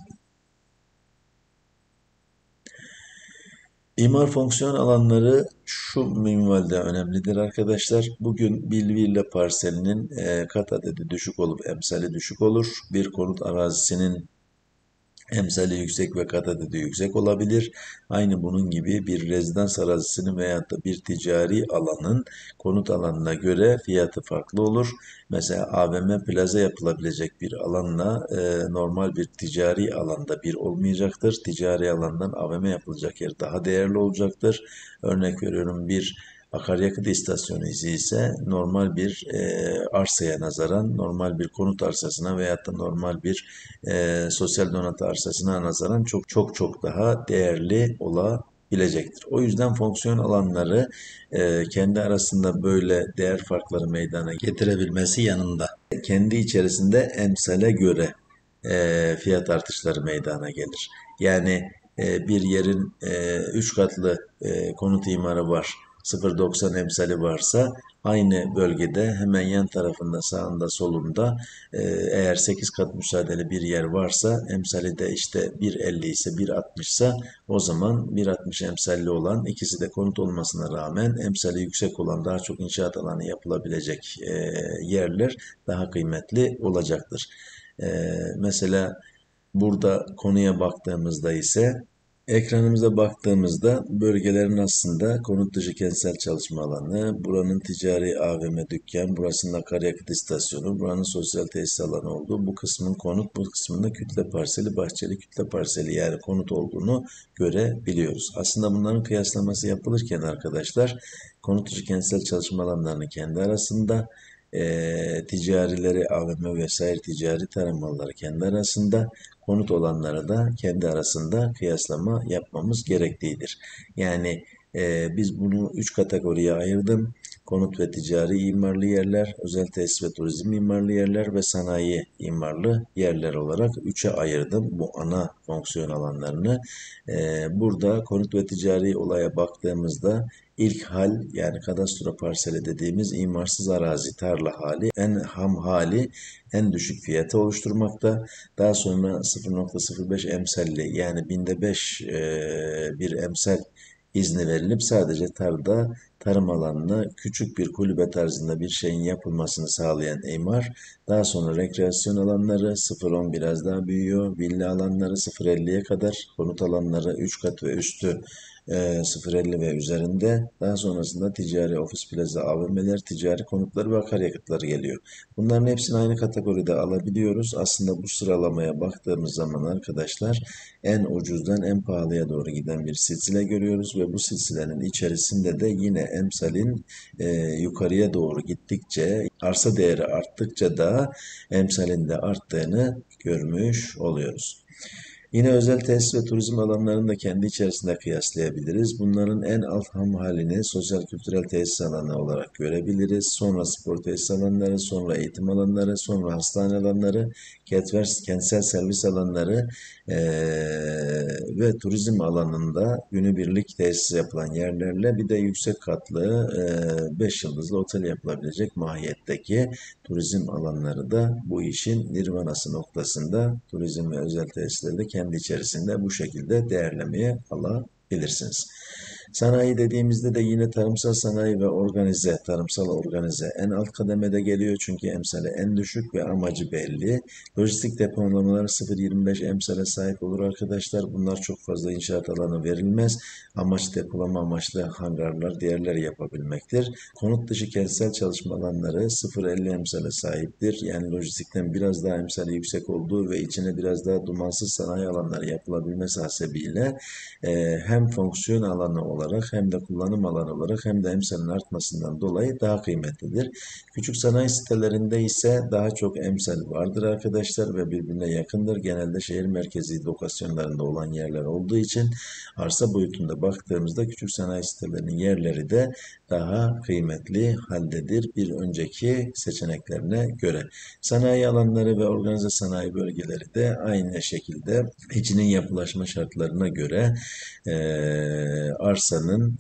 İmar fonksiyon alanları şu minvalde önemlidir arkadaşlar. Bugün bir villa parselinin kat adedi düşük olup emsali düşük olur. Bir konut arazisinin emsali yüksek ve kat adedi yüksek olabilir. Aynı bunun gibi bir rezidans arazisinin veyahut da bir ticari alanın konut alanına göre fiyatı farklı olur. Mesela AVM plaza yapılabilecek bir alanla normal bir ticari alanda bir olmayacaktır. Ticari alandan AVM yapılacak yer daha değerli olacaktır. Örnek veriyorum, bir akaryakıt istasyonu ise normal bir arsaya nazaran, normal bir konut arsasına veyahut da normal bir sosyal donatı arsasına nazaran çok çok çok daha değerli olabilecektir. O yüzden fonksiyon alanları kendi arasında böyle değer farkları meydana getirebilmesi yanında kendi içerisinde emsale göre fiyat artışları meydana gelir. Yani bir yerin 3 katlı konut imarı var, 0,90 emsali varsa aynı bölgede hemen yan tarafında, sağında, solunda eğer 8 kat müsaadeli bir yer varsa, emsali de işte 1,50 ise 1,60 ise, o zaman 1,60 emsalli olan, ikisi de konut olmasına rağmen emsali yüksek olan, daha çok inşaat alanı yapılabilecek yerler daha kıymetli olacaktır. Mesela burada konuya baktığımızda ise, ekranımıza baktığımızda bölgelerin aslında konut dışı kentsel çalışma alanı, buranın ticari AVM dükkan, burasının akaryakıt istasyonu, buranın sosyal tesis alanı olduğu, bu kısmın konut, bu kısmında kütle parseli, bahçeli kütle parseli yani konut olduğunu görebiliyoruz. Aslında bunların kıyaslaması yapılırken arkadaşlar, konut dışı kentsel çalışma alanlarını kendi arasında, ticarileri, AVM vesaire ticari tarım malları kendi arasında, konut olanları da kendi arasında kıyaslama yapmamız gereklidir. Yani biz bunu 3 kategoriye ayırdım. Konut ve ticari imarlı yerler, özel tesis ve turizm imarlı yerler ve sanayi imarlı yerler olarak 3'e ayırdım bu ana fonksiyon alanlarını. Burada konut ve ticari olaya baktığımızda, İlk hal yani kadastro parseli dediğimiz imarsız arazi, tarla hali, en ham hali en düşük fiyatı oluşturmakta. Daha sonra 0,05 emsalli yani binde 5 bir emsal izni verilip sadece tarım alanına küçük bir kulübe tarzında bir şeyin yapılmasını sağlayan imar. Daha sonra rekreasyon alanları 0,10 biraz daha büyüyor. Villa alanları 0,50'ye kadar, konut alanları 3 kat ve üstü 0,50 ve üzerinde. Daha sonrasında ticari ofis plaza, AVM'ler, ticari konutları ve akaryakıtları geliyor. Bunların hepsini aynı kategoride alabiliyoruz. Aslında bu sıralamaya baktığımız zaman arkadaşlar, en ucuzdan en pahalıya doğru giden bir silsile görüyoruz ve bu silsilenin içerisinde de yine emsalin yukarıya doğru gittikçe, arsa değeri arttıkça da emsalin de arttığını görmüş oluyoruz. Yine özel tesis ve turizm alanlarını da kendi içerisinde kıyaslayabiliriz. Bunların en alt ham halini sosyal kültürel tesis alanı olarak görebiliriz. Sonra spor tesis alanları, sonra eğitim alanları, sonra hastane alanları, kentsel servis alanları ve turizm alanında günübirlik tesis yapılan yerlerle bir de yüksek katlı 5 yıldızlı otel yapılabilecek mahiyetteki turizm alanları da bu işin nirvanası noktasında, turizm ve özel tesisleri de kendi içerisinde bu şekilde değerlemeye alabilirsiniz. Sanayi dediğimizde de yine tarımsal sanayi ve tarımsal organize en alt kademede geliyor çünkü emsali en düşük ve amacı belli. Lojistik depolamaları 0,25 emsale sahip olur arkadaşlar. Bunlar çok fazla inşaat alanı verilmez. Amaç depolama amaçlı hangarlar, diğerleri yapabilmektir. Konut dışı kentsel çalışma alanları 0,50 emsale sahiptir. Yani lojistikten biraz daha emsali yüksek olduğu ve içine biraz daha dumansız sanayi alanları yapılabilmesi hasebiyle hem fonksiyon alanı olarak hem de kullanım alanı olarak hem de emsalin artmasından dolayı daha kıymetlidir. Küçük sanayi sitelerinde ise daha çok emsal vardır arkadaşlar ve birbirine yakındır. Genelde şehir merkezi lokasyonlarında olan yerler olduğu için arsa boyutunda baktığımızda küçük sanayi sitelerinin yerleri de daha kıymetli haldedir bir önceki seçeneklerine göre. Sanayi alanları ve organize sanayi bölgeleri de aynı şekilde içinin yapılaşma şartlarına göre arsanın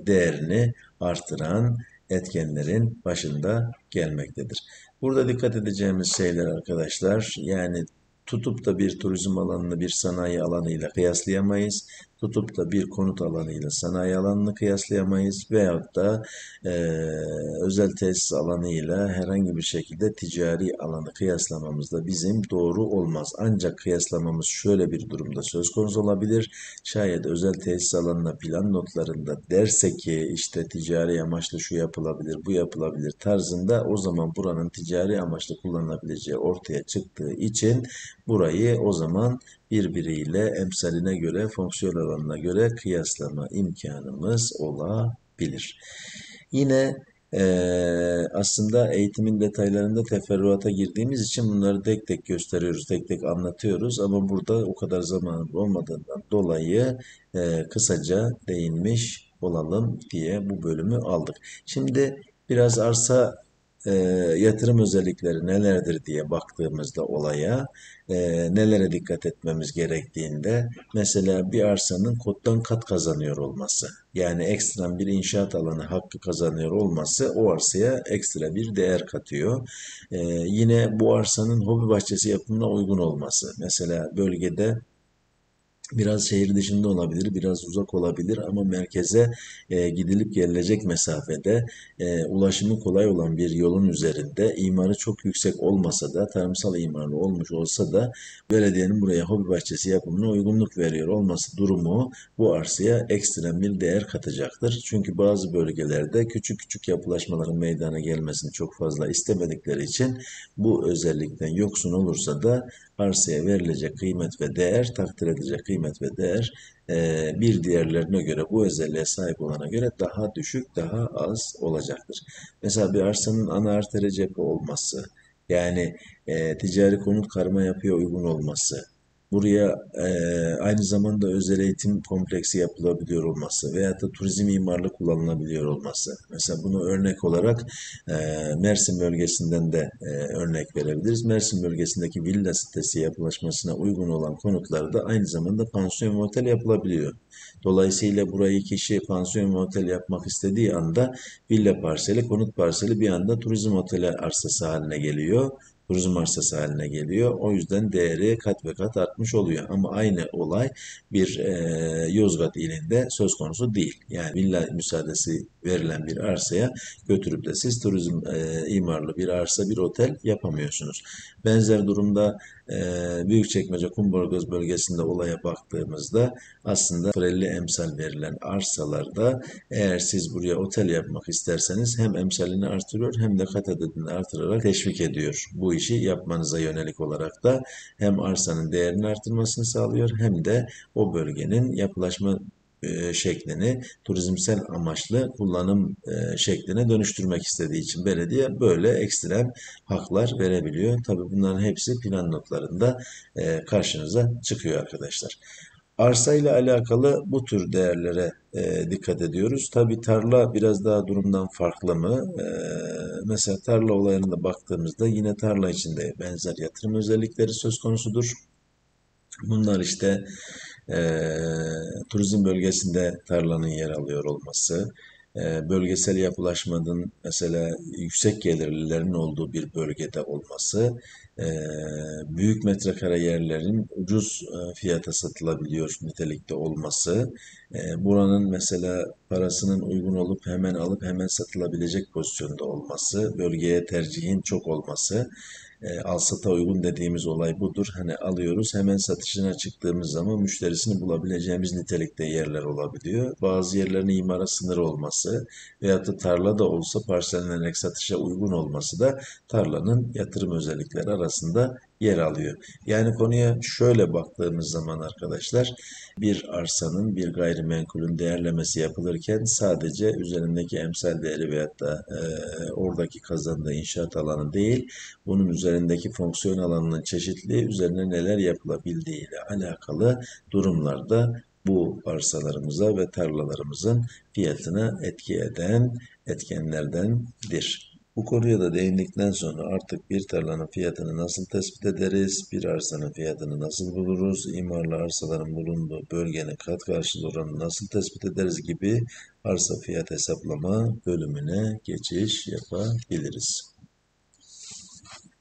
değerini artıran etkenlerin başında gelmektedir. Burada dikkat edeceğimiz şeyler arkadaşlar, yani tutup da bir turizm alanını bir sanayi alanıyla kıyaslayamayız. tutup da bir konut alanıyla sanayi alanını kıyaslayamayız veyahut da özel tesis alanıyla herhangi bir şekilde ticari alanı kıyaslamamız da bizim doğru olmaz. Ancak kıyaslamamız şöyle bir durumda söz konusu olabilir. Şayet özel tesis alanına plan notlarında derse ki işte ticari amaçlı şu yapılabilir, bu yapılabilir tarzında, o zaman buranın ticari amaçlı kullanılabileceği ortaya çıktığı için burayı o zaman birbiriyle emsaline göre, fonksiyon alanına göre kıyaslama imkanımız olabilir. Yine aslında eğitimin detaylarında teferruata girdiğimiz için bunları tek tek gösteriyoruz, tek tek anlatıyoruz ama burada o kadar zamanımız olmadığından dolayı kısaca değinmiş olalım diye bu bölümü aldık. Şimdi biraz arsa e, yatırım özellikleri nelerdir diye baktığımızda olaya, nelere dikkat etmemiz gerektiğinde, mesela bir arsanın kottan kat kazanıyor olması, yani ekstrem bir inşaat alanı hakkı kazanıyor olması o arsaya ekstra bir değer katıyor. Yine bu arsanın hobi bahçesi yapımına uygun olması, mesela bölgede biraz şehir dışında olabilir, biraz uzak olabilir ama merkeze gidilip gelilecek mesafede, ulaşımı kolay olan bir yolun üzerinde, imarı çok yüksek olmasa da, tarımsal imarlı olmuş olsa da belediyenin buraya hobi bahçesi yapımına uygunluk veriyor olması durumu bu arsaya ekstrem bir değer katacaktır. Çünkü bazı bölgelerde küçük küçük yapılaşmaların meydana gelmesini çok fazla istemedikleri için bu özellikten yoksun olursa da arsaya verilecek kıymet ve değer, takdir edilecek kıymet ve değer bir diğerlerine göre, bu özelliğe sahip olana göre daha düşük, daha az olacaktır. Mesela bir arsanın ana artere cephe olması, yani ticari konut karma yapıya uygun olması, buraya aynı zamanda özel eğitim kompleksi yapılabiliyor olması veyahut da turizm imarlı kullanılabiliyor olması. Mesela bunu örnek olarak Mersin bölgesinden de örnek verebiliriz. Mersin bölgesindeki villa sitesi yapılaşmasına uygun olan konutlarda aynı zamanda pansiyon ve otel yapılabiliyor. Dolayısıyla burayı kişi pansiyon ve otel yapmak istediği anda villa parseli, konut parseli bir anda turizm oteli arsası haline geliyor. Turizm arsası haline geliyor. O yüzden değeri kat ve kat artmış oluyor. Ama aynı olay bir Yozgat ilinde söz konusu değil. Yani villa müsaadesi verilen bir arsaya götürüp de siz turizm imarlı bir arsa, bir otel yapamıyorsunuz. Benzer durumda Büyükçekmece Kumburgaz bölgesinde olaya baktığımızda aslında Frelli emsal verilen arsalarda, eğer siz buraya otel yapmak isterseniz hem emsalini artırıyor hem de kat adedini artırarak teşvik ediyor. Bu işi yapmanıza yönelik olarak da hem arsanın değerini artırmasını sağlıyor hem de o bölgenin yapılaşma şeklini turizmsel amaçlı kullanım şekline dönüştürmek istediği için belediye böyle ekstrem haklar verebiliyor. Tabii bunların hepsi plan notlarında karşınıza çıkıyor arkadaşlar. Arsa ile alakalı bu tür değerlere dikkat ediyoruz. Tabii tarla biraz daha durumdan farklı mı? Mesela tarla olaylarına baktığımızda yine tarla içinde benzer yatırım özellikleri söz konusudur. Bunlar işte turizm bölgesinde tarlanın yer alıyor olması, bölgesel yapılaşmanın mesela yüksek gelirlilerin olduğu bir bölgede olması, büyük metrekare yerlerin ucuz fiyata satılabiliyor nitelikte olması, buranın mesela parasının uygun olup hemen alıp hemen satılabilecek pozisyonda olması, bölgeye tercihin çok olması, al-sata uygun dediğimiz olay budur. Hani alıyoruz, hemen satışına çıktığımız zaman müşterisini bulabileceğimiz nitelikte yerler olabiliyor. Bazı yerlerin imara sınırı olması veyahut da tarla da olsa parsellenerek satışa uygun olması da tarlanın yatırım özellikleri arasında yer alıyor. Yani konuya şöyle baktığımız zaman arkadaşlar, bir arsanın, bir gayrimenkulün değerlemesi yapılırken sadece üzerindeki emsal değeri veyahut da oradaki kazandığı inşaat alanı değil, bunun üzerindeki fonksiyon alanının çeşitliliği, üzerine neler yapılabildiği ile alakalı durumlarda bu arsalarımıza ve tarlalarımızın fiyatına etki eden etkenlerdendir. Bu konuya da değindikten sonra artık bir tarlanın fiyatını nasıl tespit ederiz, bir arsanın fiyatını nasıl buluruz, imarlı arsaların bulunduğu bölgenin kat karşılığı oranını nasıl tespit ederiz gibi arsa fiyat hesaplama bölümüne geçiş yapabiliriz.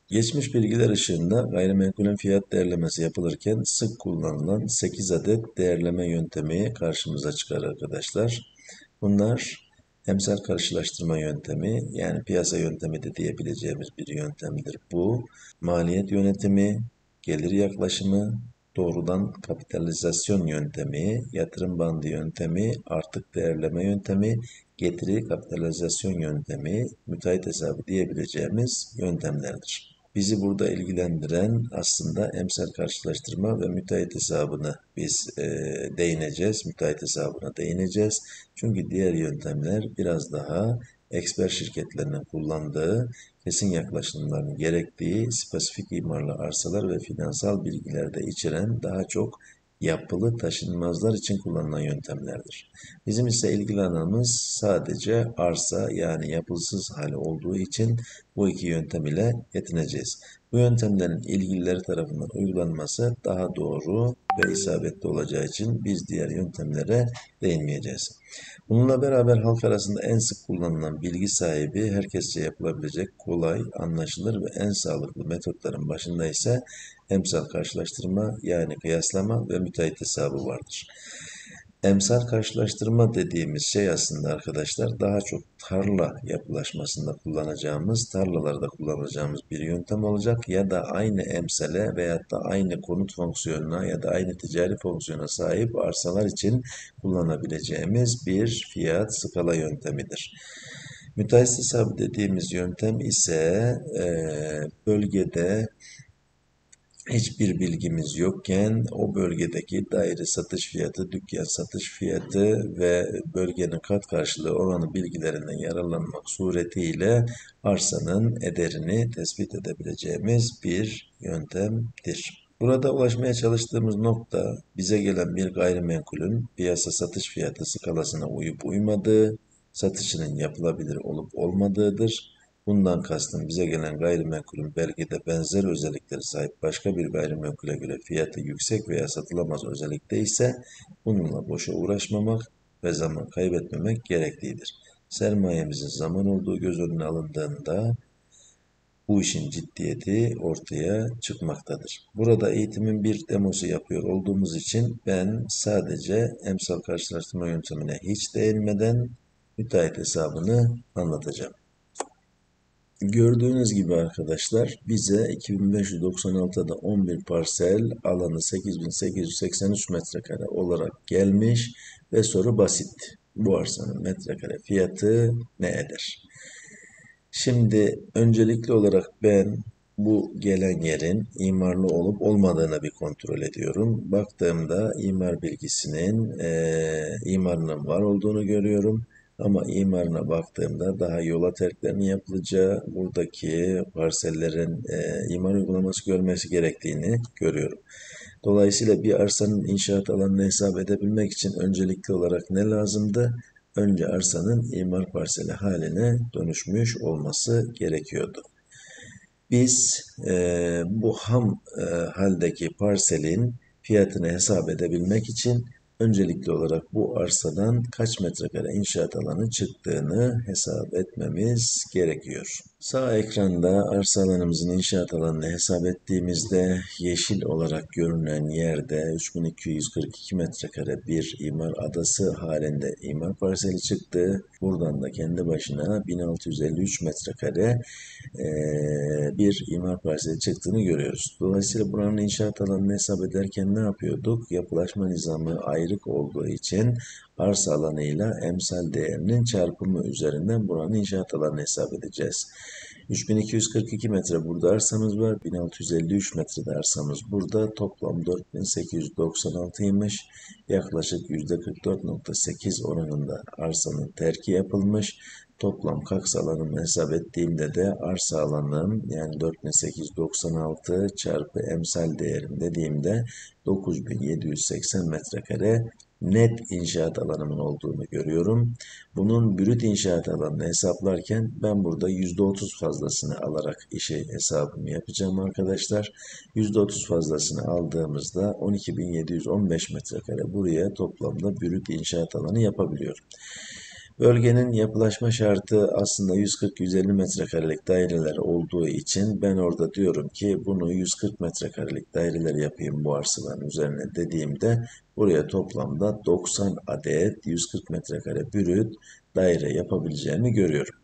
Geçmiş bilgiler ışığında gayrimenkulün fiyat değerlemesi yapılırken sık kullanılan 8 adet değerleme yöntemi karşımıza çıkar arkadaşlar. Bunlar emsal karşılaştırma yöntemi, yani piyasa yöntemi de diyebileceğimiz bir yöntemdir bu. Maliyet yönetimi, gelir yaklaşımı, doğrudan kapitalizasyon yöntemi, yatırım bandı yöntemi, artık değerleme yöntemi, getiri kapitalizasyon yöntemi, müteahhit hesabı diyebileceğimiz yöntemlerdir. Bizi burada ilgilendiren aslında emsal karşılaştırma ve müteahhit hesabını biz değineceğiz. Müteahhit hesabına değineceğiz. Çünkü diğer yöntemler biraz daha eksper şirketlerinin kullandığı, kesin yaklaşımların gerektiği spesifik imarlı arsalar ve finansal bilgiler de içeren daha çok yapılı taşınmazlar için kullanılan yöntemlerdir. Bizim ise ilgili alanımız sadece arsa, yani yapısız hali olduğu için bu iki yöntem ile yetineceğiz. Bu yöntemlerin ilgilileri tarafından uygulanması daha doğru ve isabetli olacağı için biz diğer yöntemlere değinmeyeceğiz. Bununla beraber halk arasında en sık kullanılan, bilgi sahibi, herkesçe yapılabilecek, kolay, anlaşılır ve en sağlıklı metotların başında ise emsal karşılaştırma, yani kıyaslama ve müteahhit hesabı vardır. Emsal karşılaştırma dediğimiz şey aslında arkadaşlar daha çok tarla yapılaşmasında kullanacağımız, tarlalarda kullanacağımız bir yöntem olacak, ya da aynı emsale veyahut da aynı konut fonksiyonuna ya da aynı ticari fonksiyona sahip arsalar için kullanabileceğimiz bir fiyat skala yöntemidir. Müteahhit hesabı dediğimiz yöntem ise bölgede hiçbir bilgimiz yokken o bölgedeki daire satış fiyatı, dükkan satış fiyatı ve bölgenin kat karşılığı oranı bilgilerinden yararlanmak suretiyle arsanın ederini tespit edebileceğimiz bir yöntemdir. Burada ulaşmaya çalıştığımız nokta, bize gelen bir gayrimenkulün piyasa satış fiyatı skalasına uyup uymadığı, satışının yapılabilir olup olmadığıdır. Bundan kastım, bize gelen gayrimenkulün belgede benzer özelliklere sahip başka bir gayrimenkule göre fiyatı yüksek veya satılamaz özellikte ise bununla boşa uğraşmamak ve zaman kaybetmemek gereklidir. Sermayemizin zaman olduğu göz önüne alındığında bu işin ciddiyeti ortaya çıkmaktadır. Burada eğitimin bir demosu yapıyor olduğumuz için ben sadece emsal karşılaştırma yöntemine hiç değinmeden müteahhit hesabını anlatacağım. Gördüğünüz gibi arkadaşlar, bize 2596'da 11 parsel, alanı 8883 metrekare olarak gelmiş ve soru basit. Bu arsanın metrekare fiyatı ne eder? Şimdi öncelikli olarak ben bu gelen yerin imarlı olup olmadığını bir kontrol ediyorum. Baktığımda imar bilgisinin imarının var olduğunu görüyorum. Ama imarına baktığımda daha yola terklerinin yapılacağı, buradaki parsellerin imar uygulaması görmesi gerektiğini görüyorum. Dolayısıyla bir arsanın inşaat alanını hesap edebilmek için öncelikli olarak ne lazımdı? Önce arsanın imar parseli haline dönüşmüş olması gerekiyordu. Biz bu ham haldeki parselin fiyatını hesap edebilmek için öncelikli olarak bu arsadan kaç metrekare inşaat alanı çıktığını hesap etmemiz gerekiyor. Sağ ekranda arsa alanımızın inşaat alanını hesap ettiğimizde yeşil olarak görünen yerde 3242 metrekare bir imar adası halinde imar parseli çıktı. Buradan da kendi başına 1653 metrekare bir imar parseli çıktığını görüyoruz. Dolayısıyla buranın inşaat alanını hesap ederken ne yapıyorduk? Yapılaşma nizamı ayrık olduğu için arsa alanıyla emsal değerinin çarpımı üzerinden buranın inşaat alanını hesap edeceğiz. 3242 metre burada arsamız var. 1653 metrede arsamız burada. Toplam 4896'ymış. Yaklaşık %44,8 oranında arsanın terki yapılmış. Toplam kaks alanını hesap ettiğimde de arsa alanım, yani 4896 çarpı emsal değerim dediğimde 9780 metrekare net inşaat alanımın olduğunu görüyorum. Bunun brüt inşaat alanını hesaplarken ben burada %30 fazlasını alarak işe hesabımı yapacağım arkadaşlar. %30 fazlasını aldığımızda 12.715 metrekare buraya toplamda brüt inşaat alanı yapabiliyorum. Bölgenin yapılaşma şartı aslında 140-150 metrekarelik daireler olduğu için ben orada diyorum ki bunu 140 metrekarelik daireler yapayım bu arsaların üzerine dediğimde buraya toplamda 90 adet 140 metrekare brüt daire yapabileceğimi görüyorum.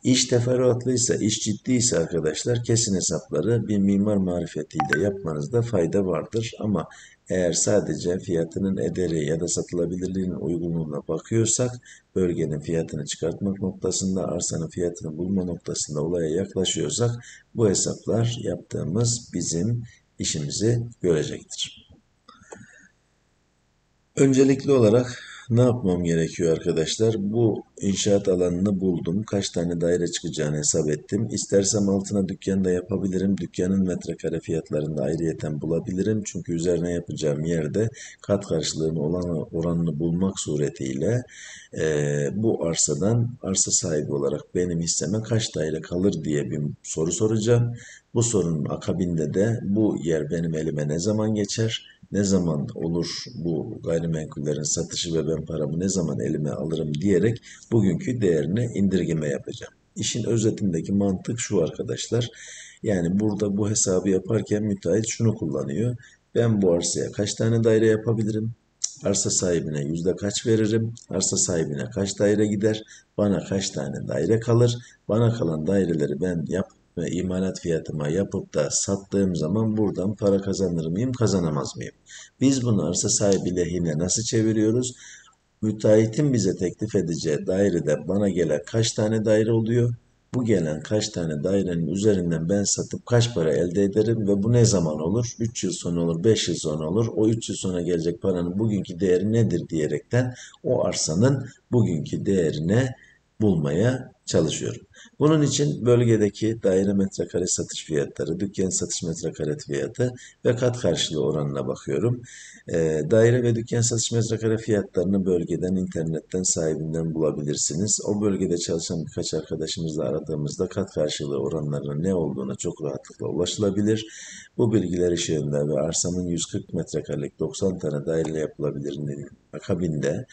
İş teferruatlıysa, iş ciddiyse arkadaşlar kesin hesapları bir mimar marifetiyle yapmanızda fayda vardır. Ama eğer sadece fiyatının ederi ya da satılabilirliğinin uygunluğuna bakıyorsak bölgenin fiyatını çıkartmak noktasında, arsanın fiyatını bulma noktasında olaya yaklaşıyorsak bu hesaplar yaptığımız bizim işimizi görecektir. Öncelikli olarak ne yapmam gerekiyor arkadaşlar? Bu inşaat alanını buldum. Kaç tane daire çıkacağını hesap ettim. İstersem altına dükkan da yapabilirim. Dükkanın metrekare fiyatlarını da ayrıyeten bulabilirim. Çünkü üzerine yapacağım yerde kat karşılığının oranını bulmak suretiyle bu arsadan arsa sahibi olarak benim hisseme kaç daire kalır diye bir soru soracağım. Bu sorunun akabinde de bu yer benim elime ne zaman geçer? Ne zaman olur bu gayrimenkullerin satışı ve ben paramı ne zaman elime alırım diyerek bugünkü değerine indirgeme yapacağım. İşin özetindeki mantık şu arkadaşlar. Yani burada bu hesabı yaparken müteahhit şunu kullanıyor. Ben bu arsaya kaç tane daire yapabilirim? Arsa sahibine yüzde kaç veririm? Arsa sahibine kaç daire gider? Bana kaç tane daire kalır? Bana kalan daireleri ben ve imalat fiyatıma yapıp da sattığım zaman buradan para kazanır mıyım, kazanamaz mıyım? Biz bunu arsa sahibi lehine nasıl çeviriyoruz? Müteahhitin bize teklif edeceği dairede bana gelen kaç tane daire oluyor? Bu gelen kaç tane dairenin üzerinden ben satıp kaç para elde ederim ve bu ne zaman olur? 3 yıl sonra olur, 5 yıl sonra olur. O 3 yıl sonra gelecek paranın bugünkü değeri nedir diyerekten o arsanın bugünkü değerine bulmaya çalışıyorum. Bunun için bölgedeki daire metrekare satış fiyatları, dükkan satış metrekare fiyatı ve kat karşılığı oranına bakıyorum. Daire ve dükkan satış metrekare fiyatlarını bölgeden, internetten, sahibinden bulabilirsiniz. O bölgede çalışan birkaç arkadaşımızla aradığımızda kat karşılığı oranlarının ne olduğuna çok rahatlıkla ulaşılabilir. Bu bilgiler ışığında ve arsamın 140 metrekarelik 90 tane daire yapılabilirliğinin akabinde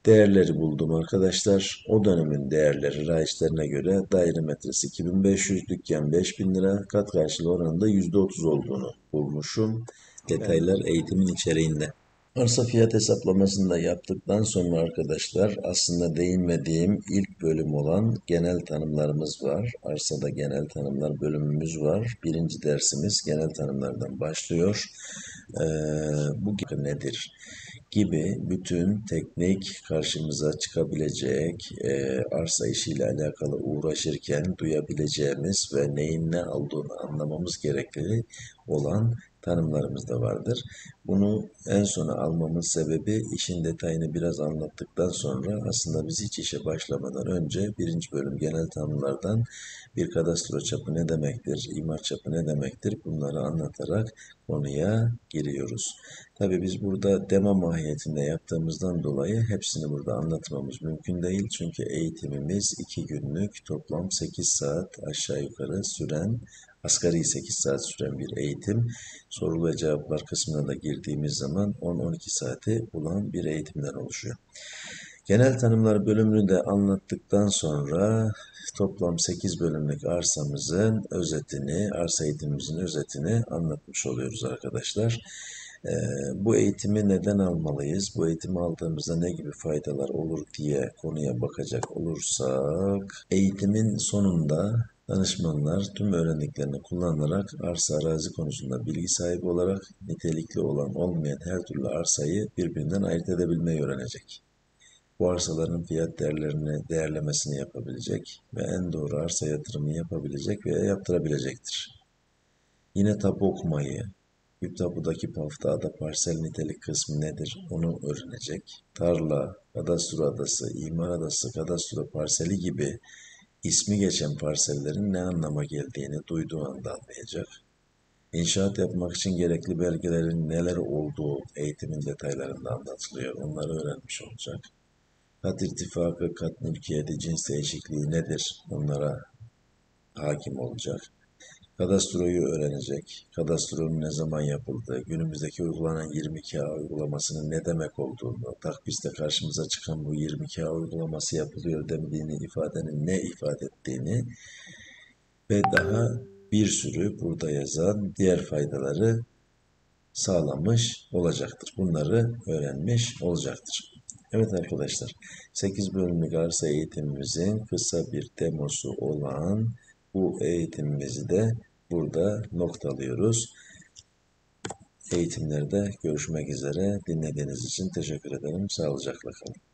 değerleri buldum arkadaşlar. O dönemin değerleri raiçlerine göre daire metresi 2500, dükkan 5000 lira, kat karşılığı oranında %30 olduğunu bulmuşum. Detaylar eğitimin içeriğinde. Arsa fiyat hesaplamasını da yaptıktan sonra arkadaşlar aslında değinmediğim ilk bölüm olan genel tanımlarımız var. Arsada genel tanımlar bölümümüz var. Birinci dersimiz genel tanımlardan başlıyor. Ee, Bu nedir? Gibi bütün teknik karşımıza çıkabilecek arsa işiyle alakalı uğraşırken duyabileceğimiz ve neyin ne olduğunu anlamamız gerekli olan tanımlarımız da vardır. Bunu en sona almamın sebebi işin detayını biraz anlattıktan sonra aslında biz hiç işe başlamadan önce birinci bölüm genel tanımlardan bir kadastro çapı ne demektir, imar çapı ne demektir bunları anlatarak konuya giriyoruz. Tabii biz burada demo mahiyetinde yaptığımızdan dolayı hepsini burada anlatmamız mümkün değil. Çünkü eğitimimiz 2 günlük toplam 8 saat aşağı yukarı süren, asgari 8 saat süren bir eğitim. Soru ve cevaplar kısmına da girdiğimiz zaman 10-12 saati bulan bir eğitimden oluşuyor. Genel tanımlar bölümünü de anlattıktan sonra toplam 8 bölümlük arsamızın özetini, arsa eğitimimizin özetini anlatmış oluyoruz arkadaşlar. Bu eğitimi neden almalıyız? Bu eğitimi aldığımızda ne gibi faydalar olur diye konuya bakacak olursak, eğitimin sonunda danışmanlar tüm öğrendiklerini kullanarak arsa arazi konusunda bilgi sahibi olarak nitelikli olan olmayan her türlü arsayı birbirinden ayırt edebilmeyi öğrenecek. Bu arsaların fiyat değerlerini değerlemesini yapabilecek ve en doğru arsa yatırımı yapabilecek veya yaptırabilecektir. Yine tapu okumayı, bir tapudaki paftada parsel nitelik kısmı nedir onu öğrenecek. Tarla, kadastro adası, imar adası, kadastro parseli gibi ismi geçen parsellerin ne anlama geldiğini duyduğu anda anlayacak. İnşaat yapmak için gerekli belgelerin neler olduğu eğitimin detaylarında anlatılıyor. Onları öğrenmiş olacak. Kat irtifakı, kat mülkiyeti, cins değişikliği nedir? Onlara hakim olacak. Kadastroyu öğrenecek, kadastronun ne zaman yapıldığı, günümüzdeki uygulanan 22A uygulamasının ne demek olduğunu, takviste karşımıza çıkan bu 22A uygulaması yapılıyor demediğini, ifadenin ne ifade ettiğini ve daha bir sürü burada yazan diğer faydaları sağlamış olacaktır. Bunları öğrenmiş olacaktır. Evet arkadaşlar, 8 bölümlük arsa eğitimimizin kısa bir demosu olan bu eğitimimizi de burada noktalıyoruz. Eğitimlerde görüşmek üzere. Dinlediğiniz için teşekkür ederim. Sağlıcakla kalın.